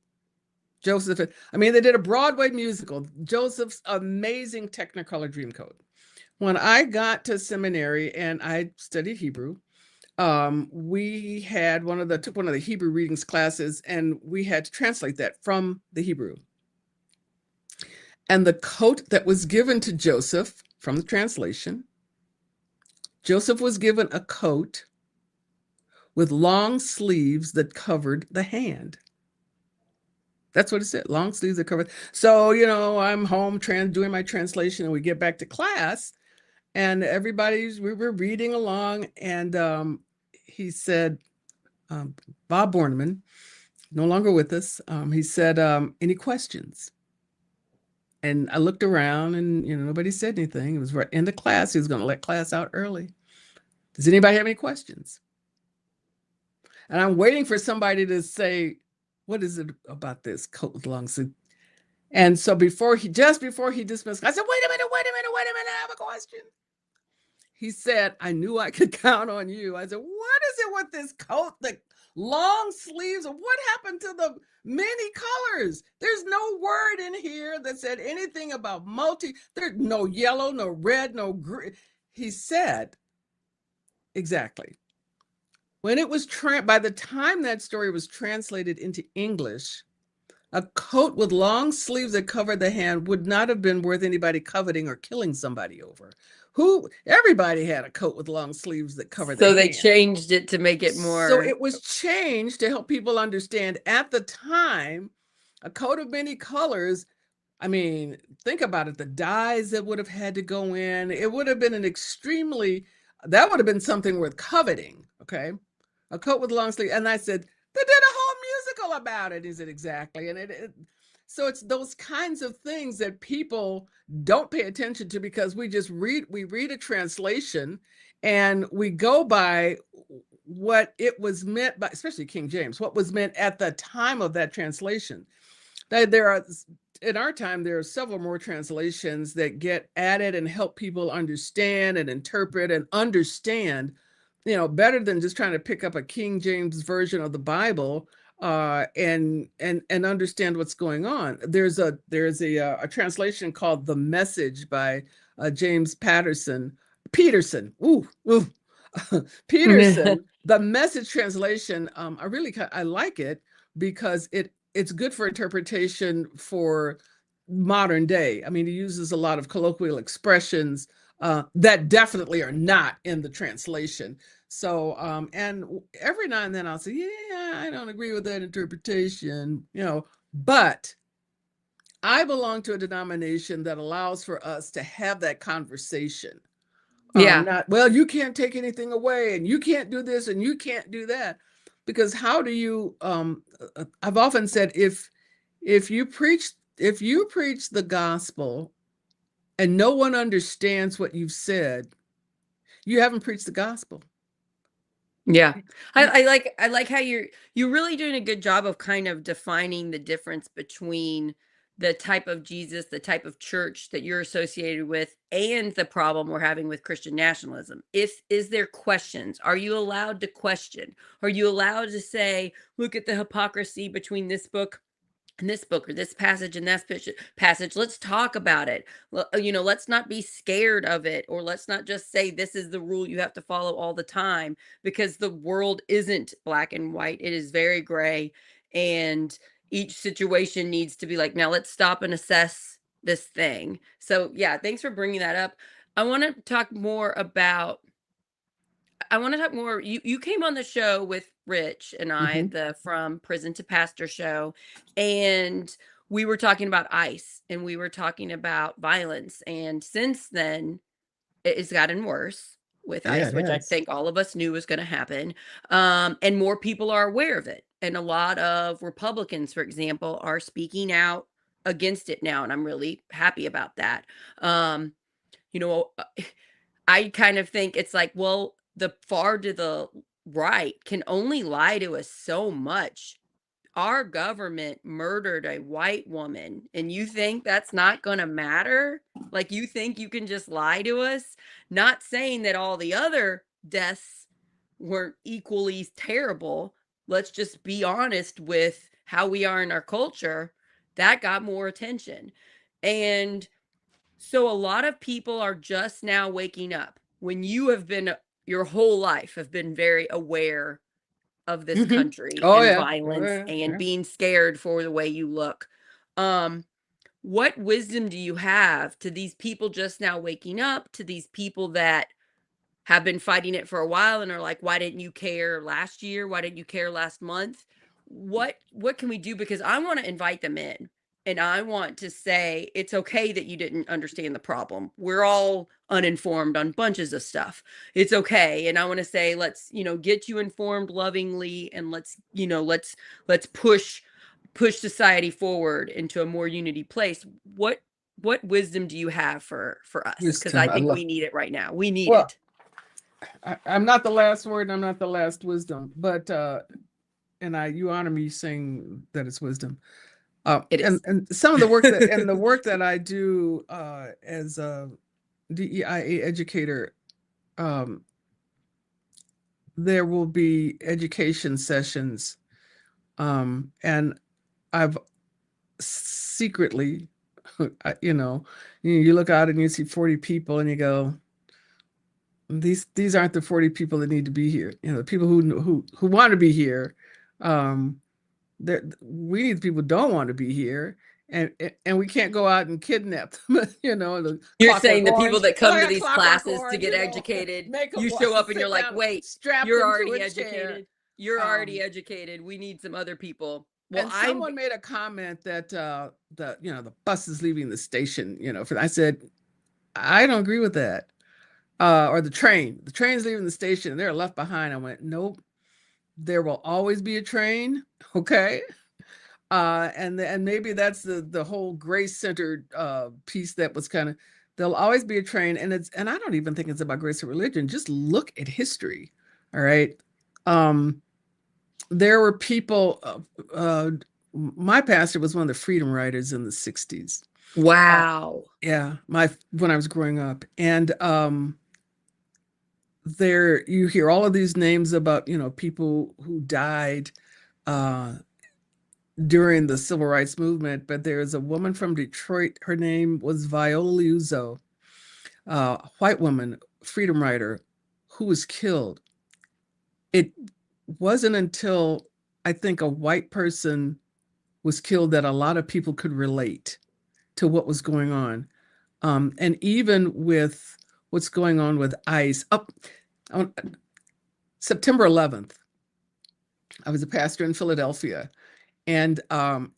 Joseph, they did a Broadway musical, Joseph's amazing Technicolor Dreamcoat. When I got to seminary and I studied Hebrew, we had took one of the Hebrew readings classes, and we had to translate that from the Hebrew. And the coat that was given to Joseph from the translation, Joseph was given a coat with long sleeves that covered the hand. That's what it said, long sleeves that covered. So, I'm home doing my translation, and we get back to class, and we were reading along, and he said, Bob Borneman, no longer with us, he said, any questions? And I looked around, and, nobody said anything. It was right in the class. He was going to let class out early. Does anybody have any questions? And I'm waiting for somebody to say, what is it about this coat with long sleeves? And so before he dismissed, I said, wait a minute, I have a question. He said, I knew I could count on you. I said, what is it with this coat, the long sleeves? What happened to the many colors? There's no word in here that said anything about there's no yellow, no red, no green. He said, exactly. When it was, by the time that story was translated into English, a coat with long sleeves that covered the hand would not have been worth anybody coveting or killing somebody over. Everybody had a coat with long sleeves that covered the hand. So they changed it to make it more. So it was changed to help people understand at the time, a coat of many colors. I mean, think about it. The dyes that would have had to go in, it would have been that would have been something worth coveting. Okay. A coat with long sleeve. And I said, they did a whole musical about it. Is it exactly? And so it's those kinds of things that people don't pay attention to, because we read a translation and we go by what it was meant by, especially King James, what was meant at the time of that translation. There are, in our time, there are several more translations that get added and help people understand and interpret and understand, better than just trying to pick up a King James version of the Bible and understand what's going on. There's a translation called The Message by James Peterson. Peterson. The Message translation. I like it because it's good for interpretation for modern day. I mean, he uses a lot of colloquial expressions that definitely are not in the translation. So, and every now and then I'll say, yeah, I don't agree with that interpretation, but I belong to a denomination that allows for us to have that conversation. Yeah. Not, well, you can't take anything away and you can't do this and you can't do that. Because how do you, I've often said, if you preach the gospel and no one understands what you've said, you haven't preached the gospel. Yeah. I like how you're really doing a good job of kind of defining the difference between the type of Jesus, the type of church that you're associated with, and the problem we're having with Christian nationalism. Is there questions? Are you allowed to question? Are you allowed to say, look at the hypocrisy between this book and this book, or this passage and that passage? Let's talk about it. Let's not be scared of it, or let's not just say this is the rule you have to follow all the time, because the world isn't black and white. It is very gray, and each situation needs to be like, now let's stop and assess this thing. So yeah, thanks for bringing that up. I want to talk more about you came on the show with Rich and I, the From Prison to Pastor show, and we were talking about ICE and we were talking about violence. And since then, it's gotten worse with ICE, which I think all of us knew was going to happen. And more people are aware of it. And a lot of Republicans, for example, are speaking out against it now. And I'm really happy about that. You know, I kind of think it's like, well, the far to the right can only lie to us so much. Our government murdered a white woman, and you think that's not going to matter? Like, you think you can just lie to us? Not saying that all the other deaths weren't equally terrible. Let's just be honest with how we are in our culture. That got more attention. And so a lot of people are just now waking up, when you have been your whole life have been very aware of this country and violence and being scared for the way you look. What wisdom do you have to these people just now waking up, to these people that have been fighting it for a while and are like, why didn't you care last year? Why didn't you care last month? What can we do? Because I want to invite them in. And I want to say, it's okay that you didn't understand the problem. We're all uninformed on bunches of stuff. It's okay. And I want to say, let's, get you informed lovingly, and let's push society forward into a more unity place. What wisdom do you have for us? Because I think we need it right now. We need it. I'm not the last word. I'm not the last wisdom, but, you honor me saying that it's wisdom. It is. And some of the work that I do as a DEI educator, there will be education sessions, and I've secretly, you look out and you see 40 people and you go, these aren't the 40 people that need to be here. The people who want to be here. We need people who don't want to be here, and we can't go out and kidnap them. You're saying the people that come to these classes to get educated, you show up and you're like, wait, you're already educated. You're already educated. We need some other people. Well, And someone made a comment that the bus is leaving the station, I said, I don't agree with that. Or the train's leaving the station and they're left behind. I went, nope, there will always be a train. Okay. And maybe that's the whole grace-centered piece that was kind of, there'll always be a train. And I don't even think it's about grace or religion. Just look at history. All right. There were people, my pastor was one of the freedom riders in the 60s. Wow. Yeah, when I was growing up. And there you hear all of these names about, people who died during the civil rights movement, but there's a woman from Detroit, her name was Viola Liuzzo, white woman, freedom rider, who was killed. It wasn't until I think a white person was killed that a lot of people could relate to what was going on. And even with what's going on with ICE, on September 11th, I was a pastor in Philadelphia. And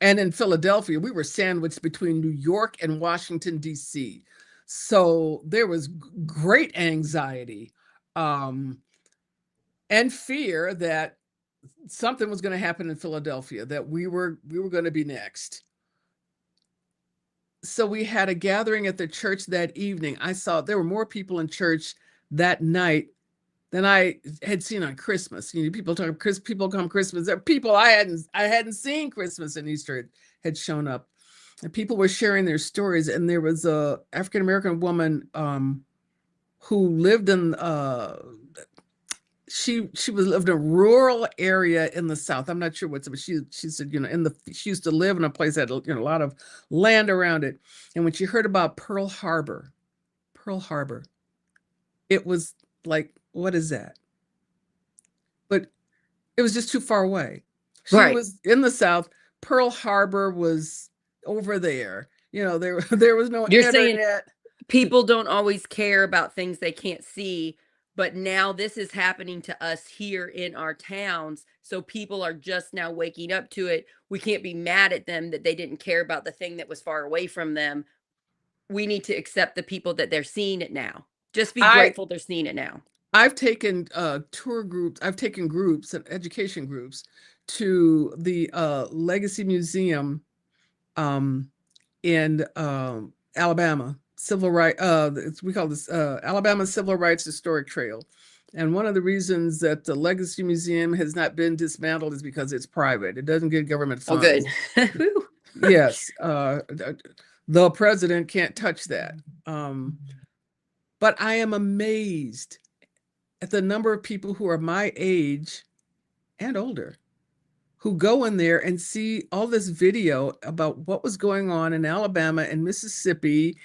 in Philadelphia, we were sandwiched between New York and Washington, D.C. So there was great anxiety and fear that something was going to happen in Philadelphia, that we were going to be next. So we had a gathering at the church that evening. I saw there were more people in church that night than I had seen on Christmas. People talk people come Christmas. There are people I hadn't seen Christmas and Easter had shown up, and people were sharing their stories. And there was a African American woman who lived in she lived in a rural area in the South. I'm not sure what's, but she said, she used to live in a place that had a lot of land around it. And when she heard about Pearl Harbor, it was like, what is that? But it was just too far away. She was in the South. Pearl Harbor was over there. There was no You're internet. saying people don't always care about things they can't see, but now this is happening to us here in our towns. So people are just now waking up to it. We can't be mad at them that they didn't care about the thing that was far away from them. We need to accept the people that they're seeing it now. Just be grateful they're seeing it now. I've taken tour groups. I've taken groups and education groups to the Legacy Museum in Alabama, civil right. We call this Alabama Civil Rights Historic Trail. And one of the reasons that the Legacy Museum has not been dismantled is because it's private. It doesn't get government funds. Oh, good. Yes, the president can't touch that. But I am amazed at the number of people who are my age and older who go in there and see all this video about what was going on in Alabama and Mississippi,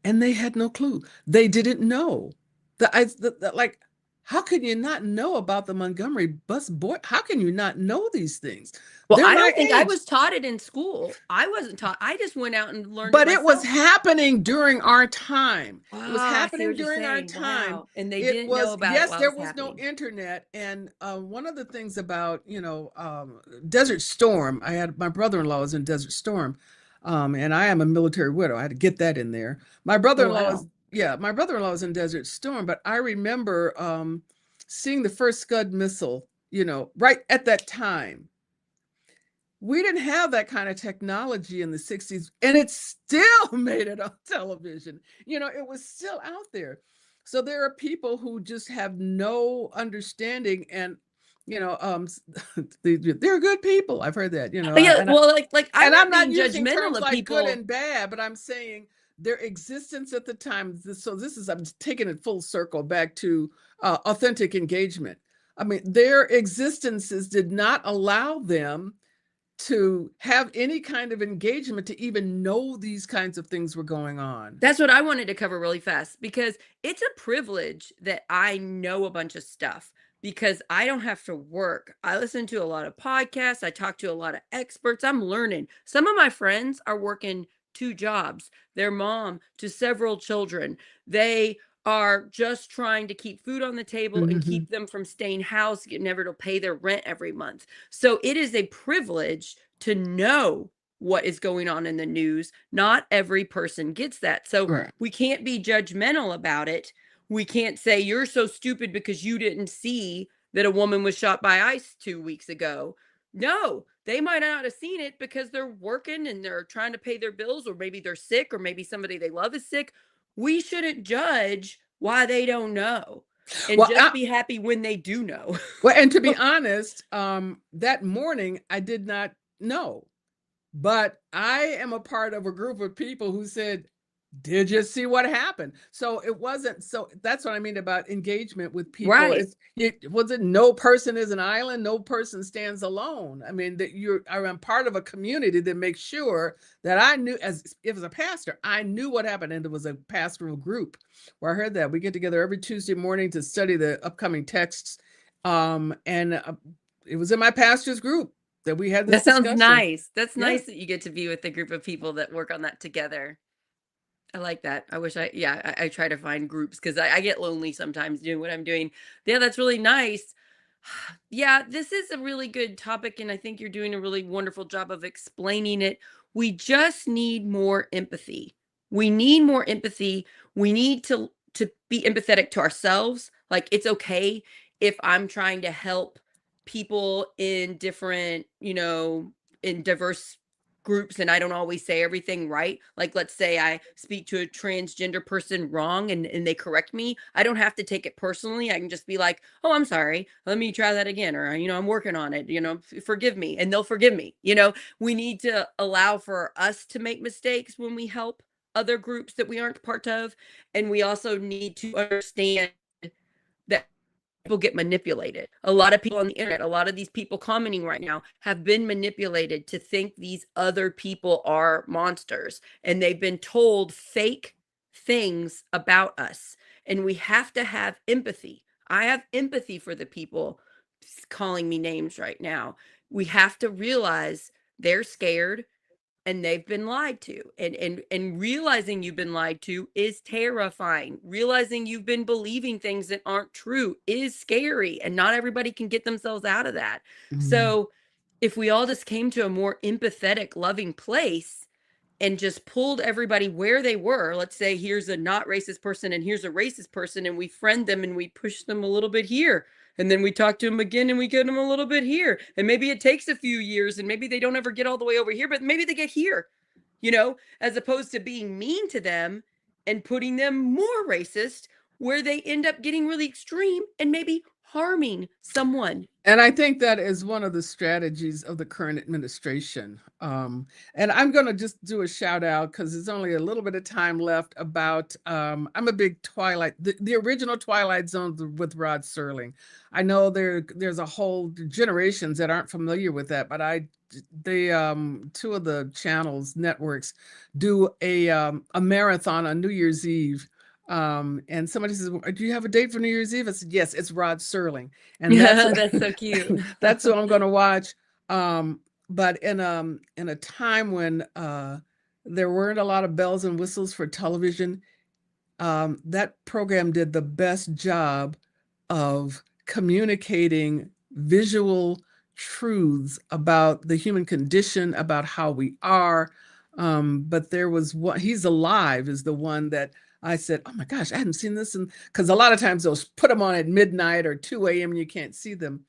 and they had no clue. They didn't know. Like, how can you not know about the Montgomery bus boy? How can you not know these things? Well, I don't think I was taught it in school. I wasn't taught. I just went out and learned. But it was happening during our time. It was happening during our time. Wow. And they didn't know about yes, it. Yes, there was no internet. And one of the things about, Desert Storm, my brother-in-law was in Desert Storm. And I am a military widow. I had to get that in there. My brother-in-law was in Desert Storm, but I remember seeing the first Scud missile, right at that time. We didn't have that kind of technology in the 60s, and it still made it on television. It was still out there. So there are people who just have no understanding, and they're good people. I've heard that. I'm not using terms like people good and bad, but I'm saying their existence at the time. So I'm taking it full circle back to authentic engagement. I mean, their existences did not allow them to have any kind of engagement to even know these kinds of things were going on. That's what I wanted to cover really fast, because it's a privilege that I know a bunch of stuff, because I don't have to work. I listen to a lot of podcasts. I talk to a lot of experts. I'm learning. Some of my friends are working 2 jobs. They're mom to several children. They are just trying to keep food on the table and keep them from staying housed, never to pay their rent every month. So it is a privilege to know what is going on in the news. Not every person gets that. So Right. we can't be judgmental about it. We can't say you're so stupid because you didn't see that a woman was shot by ICE 2 weeks ago. No, they might not have seen it because they're working and they're trying to pay their bills, or maybe they're sick, or maybe somebody they love is sick. We shouldn't judge why they don't know, and Well, just be happy when they do know. well, and to be honest, that morning I did not know, but I am a part of a group of people who said, did you see what happened? So it wasn't, so that's what I mean about engagement with people. Right. It wasn't, no person is an island, no person stands alone. I mean, that I'm part of a community that makes sure that I knew, as if as a pastor, I knew what happened. And there was a pastoral group where I heard that we get together every Tuesday morning to study the upcoming texts. And it was in my pastor's group that we had this That sounds discussion. nice. That's Yeah. nice that you get to be with a group of people that work on that together. I like that. I wish I try to find groups because I get lonely sometimes doing what I'm doing. Yeah, that's really nice. Yeah, this is a really good topic, and I think you're doing a really wonderful job of explaining it. We just need more empathy. We need more empathy. We need to be empathetic to ourselves. Like, it's okay if I'm trying to help people in different, in diverse groups, and I don't always say everything right. Like, let's say I speak to a transgender person wrong, and they correct me. I don't have to take it personally. I can just be like, "Oh, I'm sorry. Let me try that again," or, "I'm working on it, forgive me." And they'll forgive me. We need to allow for us to make mistakes when we help other groups that we aren't part of, and we also need to understand that people get manipulated. A lot of people on the internet, a lot of these people commenting right now have been manipulated to think these other people are monsters, and they've been told fake things about us. And we have to have empathy. I have empathy for the people calling me names right now. We have to realize they're scared and they've been lied to, and realizing you've been lied to is terrifying. Realizing you've been believing things that aren't true is scary, and not everybody can get themselves out of that. So if we all just came to a more empathetic, loving place and just pulled everybody where they were, let's say here's a not racist person and here's a racist person, and we friend them and we push them a little bit here, and then we talk to them again and we get them a little bit here, and maybe it takes a few years and maybe they don't ever get all the way over here, but maybe they get here, as opposed to being mean to them and putting them more racist, where they end up getting really extreme and maybe harming someone. And I think that is one of the strategies of the current administration. And I'm going to just do a shout out because there's only a little bit of time left about, I'm a big Twilight, the original Twilight Zone with Rod Serling. I know there's a whole generations that aren't familiar with that, but two of the channels networks do a marathon on New Year's Eve. And somebody says, do you have a date for New Year's Eve? I said, yes, it's Rod Serling. And That's so cute. that's what I'm going to watch. But in a time when there weren't a lot of bells and whistles for television, that program did the best job of communicating visual truths about the human condition, about how we are. But there was one, He's Alive is the one that I said, oh my gosh, I hadn't seen this. And because a lot of times they'll put them on at midnight or 2 a.m. You can't see them.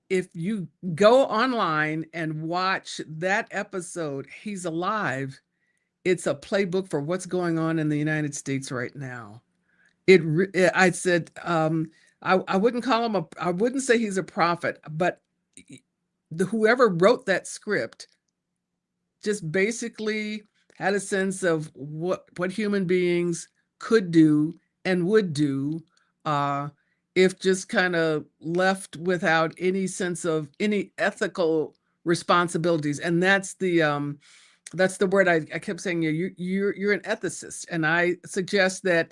If you go online and watch that episode, He's Alive, it's a playbook for what's going on in the United States right now. I said, I wouldn't call him I wouldn't say he's a prophet, but whoever wrote that script just basically had a sense of what human beings could do and would do if just kind of left without any sense of any ethical responsibilities. And that's the word I kept saying. You're an ethicist, and I suggest that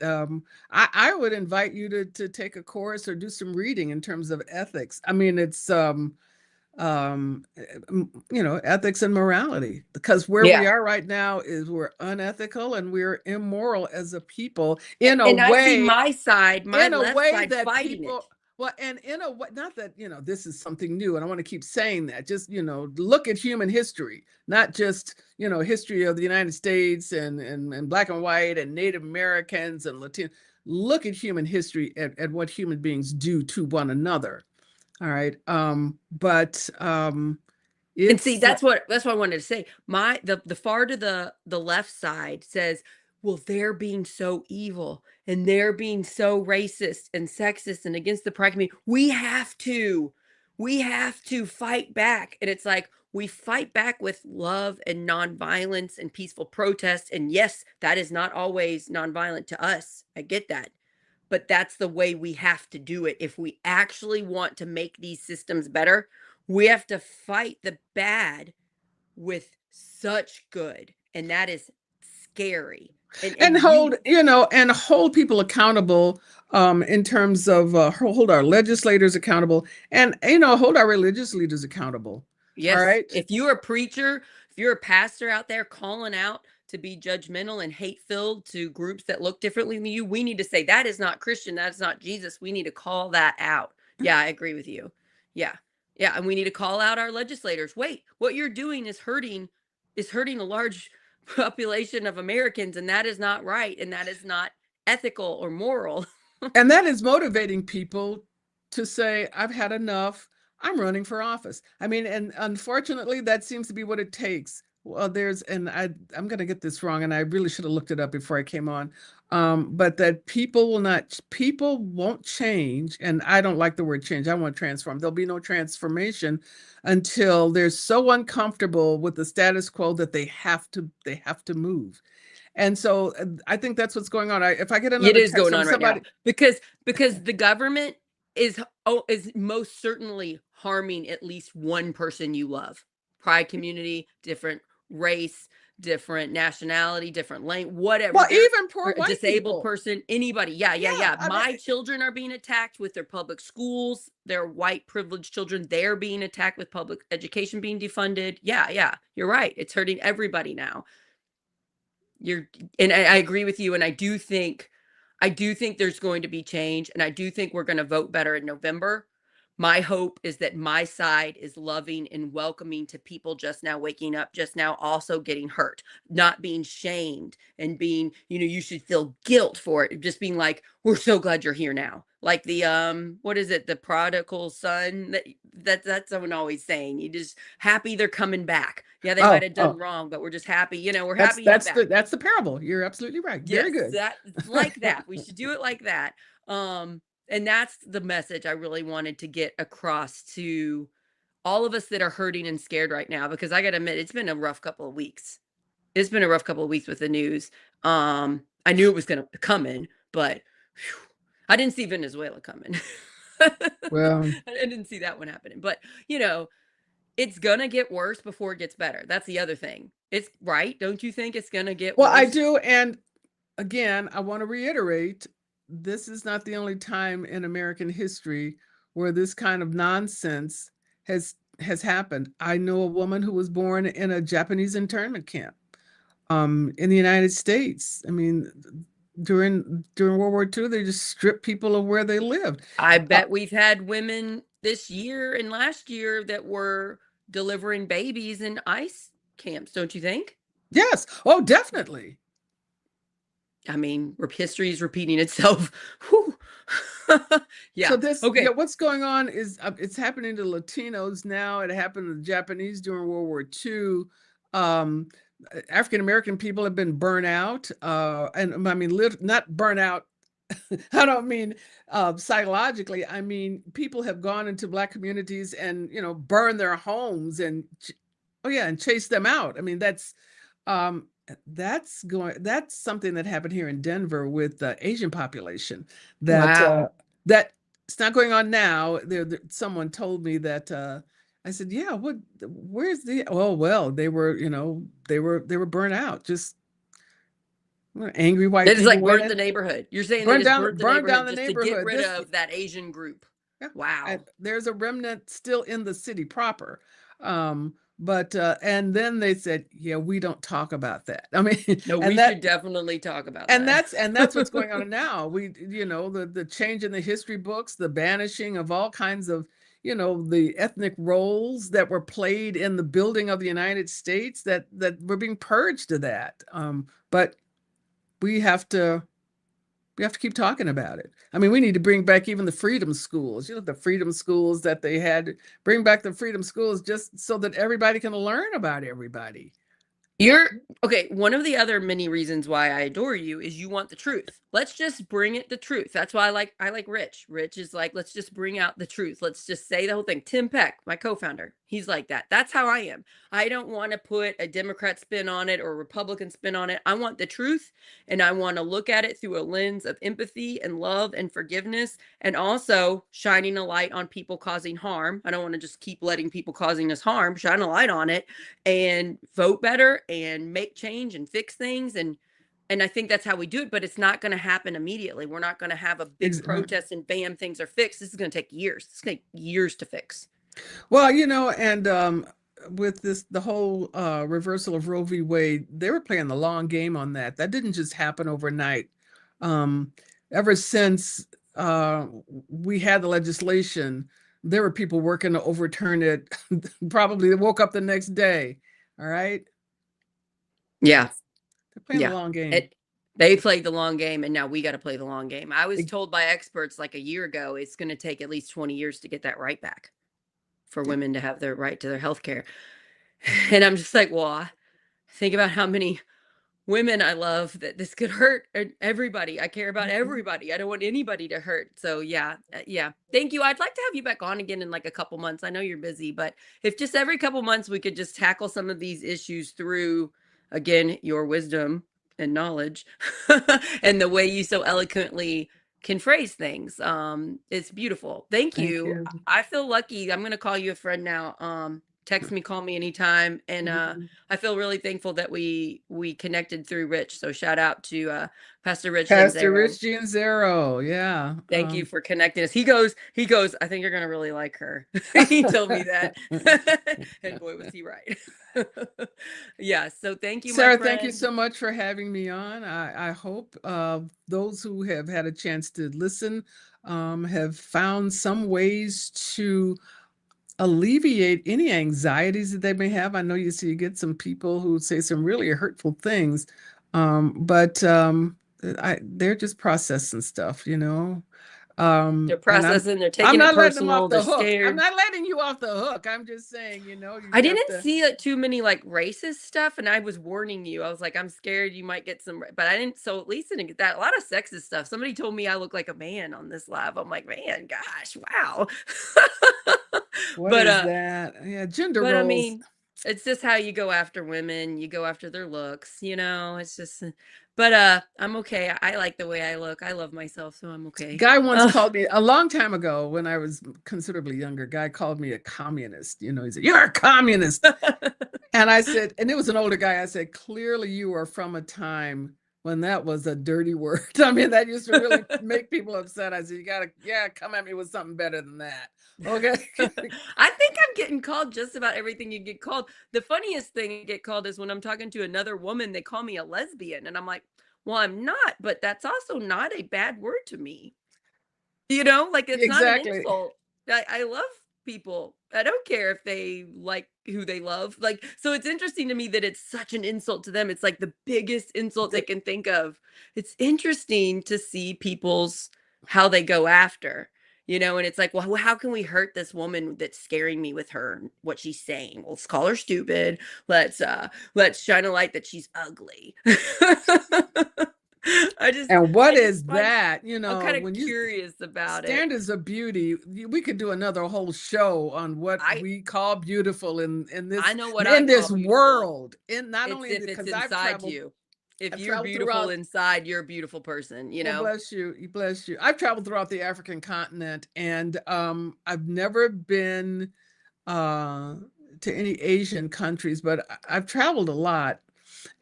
I would invite you to take a course or do some reading in terms of ethics. I mean, it's ethics and morality, because where we Yeah. are right now is we're unethical and we're immoral as a people in a And I see way my side, my left side that fighting it. people, well, and in a way, not that, this is something new, and I want to keep saying that, just, look at human history, not just, history of the United States and black and white and Native Americans and Latino. Look at human history at what human beings do to one another. All right. But And see, it's that's what I wanted to say. The far to the left side says, well, they're being so evil and they're being so racist and sexist and against the pride community. We have to fight back. And it's like we fight back with love and nonviolence and peaceful protest. And yes, that is not always nonviolent to us. I get that. But that's the way we have to do it. If we actually want to make these systems better, we have to fight the bad with such good. And that is scary. and You hold people accountable, in terms of, hold our legislators accountable, and hold our religious leaders accountable. All yes, right. if you're a preacher, if you're a pastor out there calling out to be judgmental and hate filled to groups that look differently than you, we need to say that is not Christian, that's not Jesus. We need to call that out. Yeah, I agree with you. Yeah. Yeah, and we need to call out our legislators. Wait, what you're doing is hurting a large population of Americans, and that is not right, and that is not ethical or moral. And that is motivating people to say, I've had enough. I'm running for office. I mean, and unfortunately, that seems to be what it takes. Well, I'm going to get this wrong, and I really should have looked it up before I came on. But that people won't change. And I don't like the word change. I want transform. There'll be no transformation until they're so uncomfortable with the status quo that they have to move. And so I think that's what's going on. If I get It another is text going from on right now somebody, because the government is most certainly harming at least one person you love. Pride community, different race, different nationality, different language, whatever. well, They're even poor a white disabled people. person, anybody. Yeah, yeah, Yeah, yeah. I mean, My children are being attacked with their public schools. Their white privileged children, they're being attacked with public education being defunded. Yeah, yeah. You're right. It's hurting everybody now. You're and I agree with you, and I do think there's going to be change, and I do think we're going to vote better in November. My hope is that my side is loving and welcoming to people just now waking up, just now also getting hurt, not being shamed and being, you should feel guilt for it. Just being like, we're so glad you're here now. Like the what is it, the prodigal son that's someone always saying. You just happy they're coming back. Yeah, they might oh, have done oh, wrong, but we're just happy, we're that's happy he's that's the back. that's the parable. You're absolutely right. Very Yes, good. that like that. We should do it like that. And that's the message I really wanted to get across to all of us that are hurting and scared right now, because I gotta admit, it's been a rough couple of weeks. It's been a rough couple of weeks with the news. I knew it was gonna come in, but whew, I didn't see Venezuela coming. Well, I didn't see that one happening. But it's gonna get worse before it gets better. That's the other thing. It's right. Don't you think it's gonna get well, I worse? do. And again, I want to reiterate, this is not the only time in American history where this kind of nonsense has happened. I know a woman who was born in a Japanese internment camp, in the United States. I mean, during World War II, they just stripped people of where they lived. I Uh, bet we've had women this year and last year that were delivering babies in ICE camps, don't you think? yes. Oh, definitely. I mean, history is repeating itself. Whew. So Yeah. Okay. what's going on is, it's happening to Latinos now. It happened to the Japanese during World War II. Um, African American people have been burnt out, and I mean, not burnt out. I don't mean, psychologically. I mean, people have gone into Black communities and burned their homes and oh yeah, and chased them out. I mean, um, that's something that happened here in Denver with the Asian population. That Wow. that it's not going on now. Someone told me that, I said, yeah, where's the, oh, well, they were burnt out. Just angry They white just people like went burnt the in, neighborhood. You're saying they just burnt the burned down neighborhood the just to get neighborhood. rid of that Asian group. Yeah. And Wow. there's a remnant still in the city proper. But and then they said, yeah, we don't talk about that. I mean, No, we and should that definitely talk about and that. that's what's going on now. We, the change in the history books, the banishing of all kinds of, the ethnic roles that were played in the building of the United States, that were being purged of that. But we have to keep talking about it. I mean, we need to bring back even the freedom schools, the freedom schools that they had. Bring back the freedom schools just so that everybody can learn about everybody. You're okay. One of the other many reasons why I adore you is you want the truth. Let's just bring it the truth. That's why I like Rich. Rich is like, let's just bring out the truth. Let's just say the whole thing. Tim Peck, my co-founder, he's like that. That's how I am. I don't want to put a Democrat spin on it or a Republican spin on it. I want the truth, and I want to look at it through a lens of empathy and love and forgiveness, and also shining a light on people causing harm. I don't want to just keep letting people causing us harm. Shine a light on it and vote better and make change and fix things. And I think that's how we do it, but it's not going to happen immediately. We're not going to have a big protest and bam, things are fixed. This is going to take years. It's going to take years to fix. Well, and with the whole reversal of Roe v. Wade, they were playing the long game on that. That didn't just happen overnight. Ever since we had the legislation, there were people working to overturn it. Probably they woke up the next day. All right. Yeah. They're playing the long game. They played the long game, and now we got to play the long game. I was told by experts like a year ago, it's going to take at least 20 years to get that right back for women to have their right to their health care. And I'm just like, well, think about how many women I love that this could hurt everybody. I care about everybody. I don't want anybody to hurt. So yeah. Thank you. I'd like to have you back on again in like a couple months. I know you're busy, but if just every couple months we could just tackle some of these issues through, again, your wisdom and knowledge and the way you so eloquently can phrase things. It's beautiful. Thank you. I feel lucky. I'm going to call you a friend now. Text me, call me anytime. And I feel really thankful that we connected through Rich. So shout out to Pastor Rich Gianzero. Yeah. Thank you for connecting us. He goes, I think you're gonna really like her. He told me that. And boy, was he right. Yeah. So thank you, Sarah, my friend. thank you so much for having me on. I hope those who have had a chance to listen have found some ways to alleviate any anxieties that they may have. I know you get some people who say some really hurtful things, but they're just processing stuff, They're processing, they're I'm taking not it letting them personal, off the they're hook. I'm scared. not letting you off the hook. I'm just saying, you I have didn't to. see too many like racist stuff, and I was warning you. I was like, I'm scared you might get some, but I didn't. So at least I didn't get that. A lot of sexist stuff. Somebody told me I look like a man on this live. I'm like, man, gosh, wow. What But is that? Yeah, gender but I roles. mean, it's just how you go after women. You go after their looks, it's just, but I'm okay. I like the way I look. I love myself, so I'm okay. Guy once called me a long time ago when I was considerably younger. Guy called me a communist. He said, "You're a communist." And I said, and it was an older guy. I said, "Clearly you are from a time when that was a dirty word." I mean, that used to really make people upset. I said, "You gotta, come at me with something better than that." Okay. I think I'm getting called just about everything you get called. The funniest thing I get called is when I'm talking to another woman, they call me a lesbian. And I'm like, well, I'm not, but that's also not a bad word to me. Like it's not an Exactly. insult. I love people. I don't care if they like who they love. Like, so it's interesting to me that it's such an insult to them. It's like the biggest insult they can think of. It's interesting to see people's how they go after, and it's like, well, how can we hurt this woman that's scaring me with her, what she's saying? Well, let's call her stupid. Let's shine a light that she's ugly. And what is that? I'm kind of curious about it. Standards of beauty. We could do another whole show on what we call beautiful in this. I know what in this world. In not it's only because I've inside traveled, you. If you're beautiful inside, you're a beautiful person. Well, bless you. Bless you. I've traveled throughout the African continent, and I've never been to any Asian countries, but I've traveled a lot.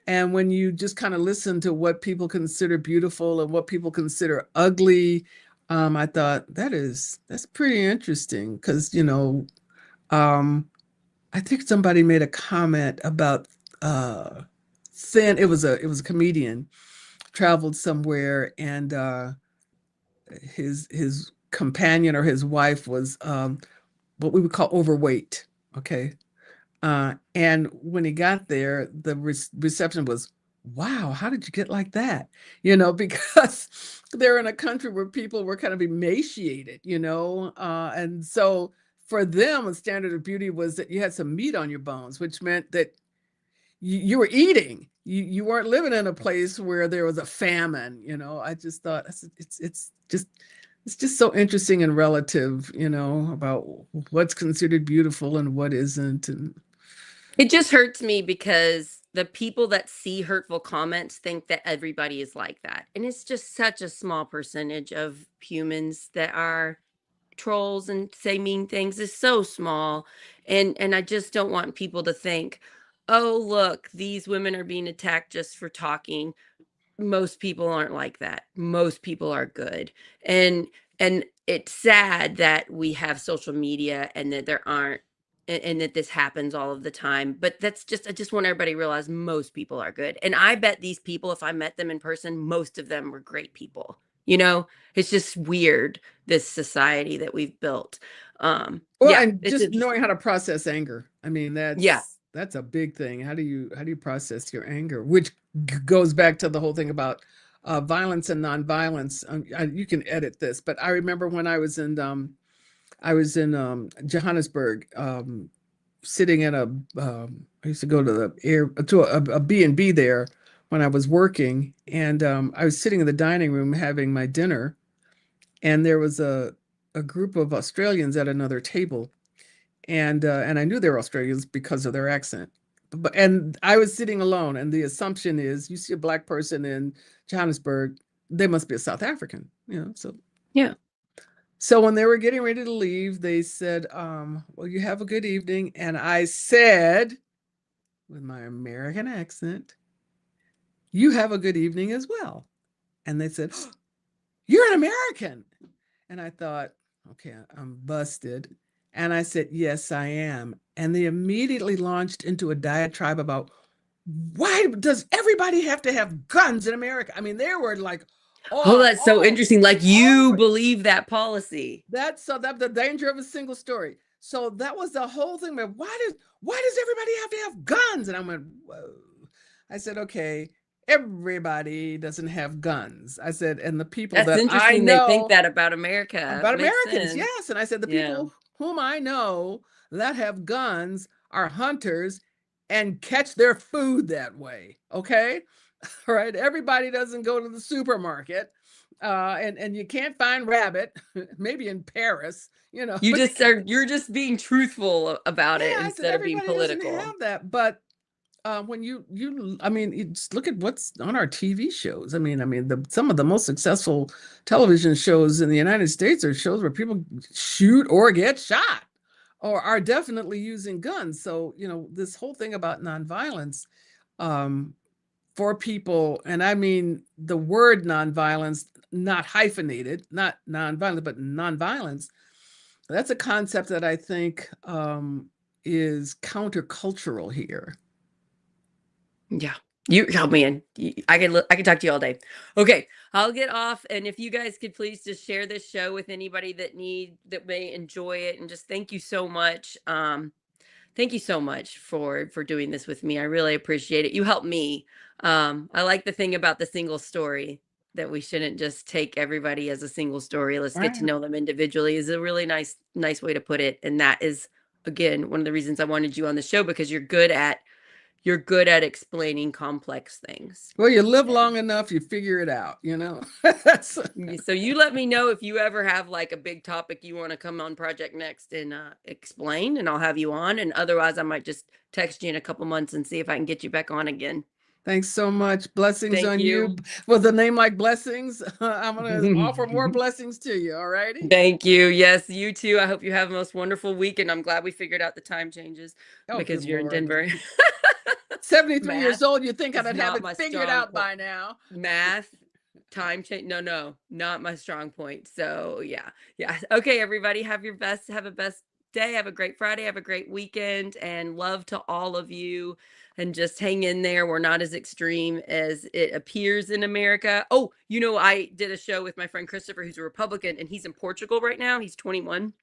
And when you just kind of listen to what people consider beautiful and what people consider ugly, I thought that's pretty interesting because, I think somebody made a comment about thin. It was a comedian traveled somewhere and his companion or his wife was what we would call overweight. Okay. And when he got there, the reception was, wow, how did you get like that? Because they're in a country where people were kind of emaciated, and so for them, a standard of beauty was that you had some meat on your bones, which meant that you were eating. You weren't living in a place where there was a famine. I just thought it's just so interesting and relative, about what's considered beautiful and what isn't. And It just hurts me because the people that see hurtful comments think that everybody is like that. And it's just such a small percentage of humans that are trolls and say mean things is so small. And I just don't want people to think, "Oh, look, these women are being attacked just for talking." Most people aren't like that. Most people are good. And it's sad that we have social media and that there aren't and that this happens all of the time. But that's just I just want everybody to realize most people are good. And I bet these people, if I met them in person, most of them were great people. It's just weird, this society that we've built. Well, Yeah, and it's just knowing interesting. how to process anger. I mean, Yeah. that's a big thing. How do you process your anger? Which goes back to the whole thing about violence and nonviolence. You can edit this, but I remember when I was in Johannesburg, sitting in I used to go to a B&B there when I was working, and I was sitting in the dining room having my dinner, and there was a group of Australians at another table, and I knew they were Australians because of their accent. And I was sitting alone, and the assumption is you see a black person in Johannesburg, they must be a South African, so Yeah. so when they were getting ready to leave, they said, well, you have a good evening. And I said, with my American accent, you have a good evening as well. And they said, "Oh, you're an American." And I thought, okay, I'm busted. And I said, yes, I am. And they immediately launched into a diatribe about why does everybody have to have guns in America? I mean, they were like, Oh, oh, that's so all interesting. Like you over it. believe that policy. That's so that the danger of a single story. So that was the whole thing. But why does everybody have to have guns? And I went, whoa. I said, okay, everybody doesn't have guns. I said, and the people That's that I interesting they think know that about America. about Makes Americans, sense. yes. And I said, the Yeah. people whom I know that have guns are hunters and catch their food that way. Okay. All right. Everybody doesn't go to the supermarket. And you can't find rabbit, maybe in Paris, but You're just being truthful about it yeah, I said instead of being everybody doesn't political. have that. But when I mean, you just look at what's on our TV shows. I mean, some of the most successful television shows in the United States are shows where people shoot or get shot, or are definitely using guns. So this whole thing about nonviolence, um, for people, and I mean the word nonviolence, not hyphenated, not nonviolent, but nonviolence. That's a concept that I think is countercultural here. Yeah. Oh man, I can talk to you all day. Okay, I'll get off, and if you guys could please just share this show with anybody that may enjoy it, and just thank you so much. Thank you so much for doing this with me. I really appreciate it. You helped me. I like the thing about the single story, that we shouldn't just take everybody as a single story. Let's get to Right. know them individually is a really nice way to put it. And that is, again, one of the reasons I wanted you on the show, because you're good at explaining complex things. Well, you live And long enough, you figure it out. That's so you let me know if you ever have like a big topic you want to come on Project Next and explain, and I'll have you on. And otherwise, I might just text you in a couple months and see if I can get you back on again. Thanks so much. Blessings Thank on you. you. With a name like Blessings, I'm going to offer more blessings to you. All righty. Thank you. Yes, you too. I hope you have a most wonderful week. And I'm glad we figured out the time changes Oh, good because you're in Lord. Denver. 73 Math years old, you think is I'd have not it my figured strong out point. by now. Math time change. No, not my strong point. So yeah. Okay, everybody, have a best day. Have a great Friday. Have a great weekend, and love to all of you. And just hang in there. We're not as extreme as it appears in America. Oh, I did a show with my friend Christopher, who's a Republican, and he's in Portugal right now. He's 21.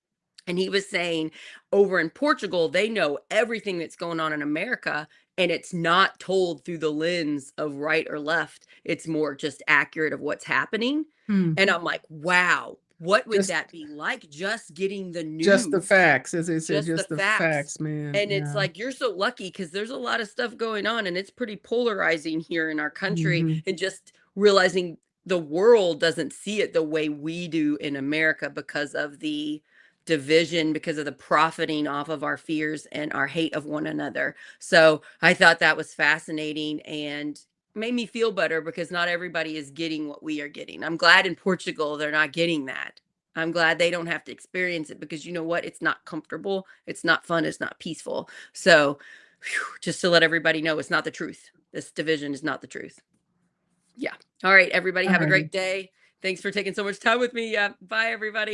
And he was saying over in Portugal, they know everything that's going on in America, and it's not told through the lens of right or left. It's more just accurate of what's happening. And I'm like, wow, what would that be like? Just getting the news. Just the facts, as they say, just the facts, man. And it's like, you're so lucky because there's a lot of stuff going on, and it's pretty polarizing here in our country. And just realizing the world doesn't see it the way we do in America because of the division, because of the profiting off of our fears and our hate of one another. So I thought that was fascinating and made me feel better because not everybody is getting what we are getting. I'm glad in Portugal they're not getting that. I'm glad they don't have to experience it because you know what? It's not comfortable. It's not fun. It's not peaceful. So just to let everybody know, it's not the truth. This division is not the truth. Yeah. All right, everybody, have a great day. Thanks for taking so much time with me. Bye, everybody.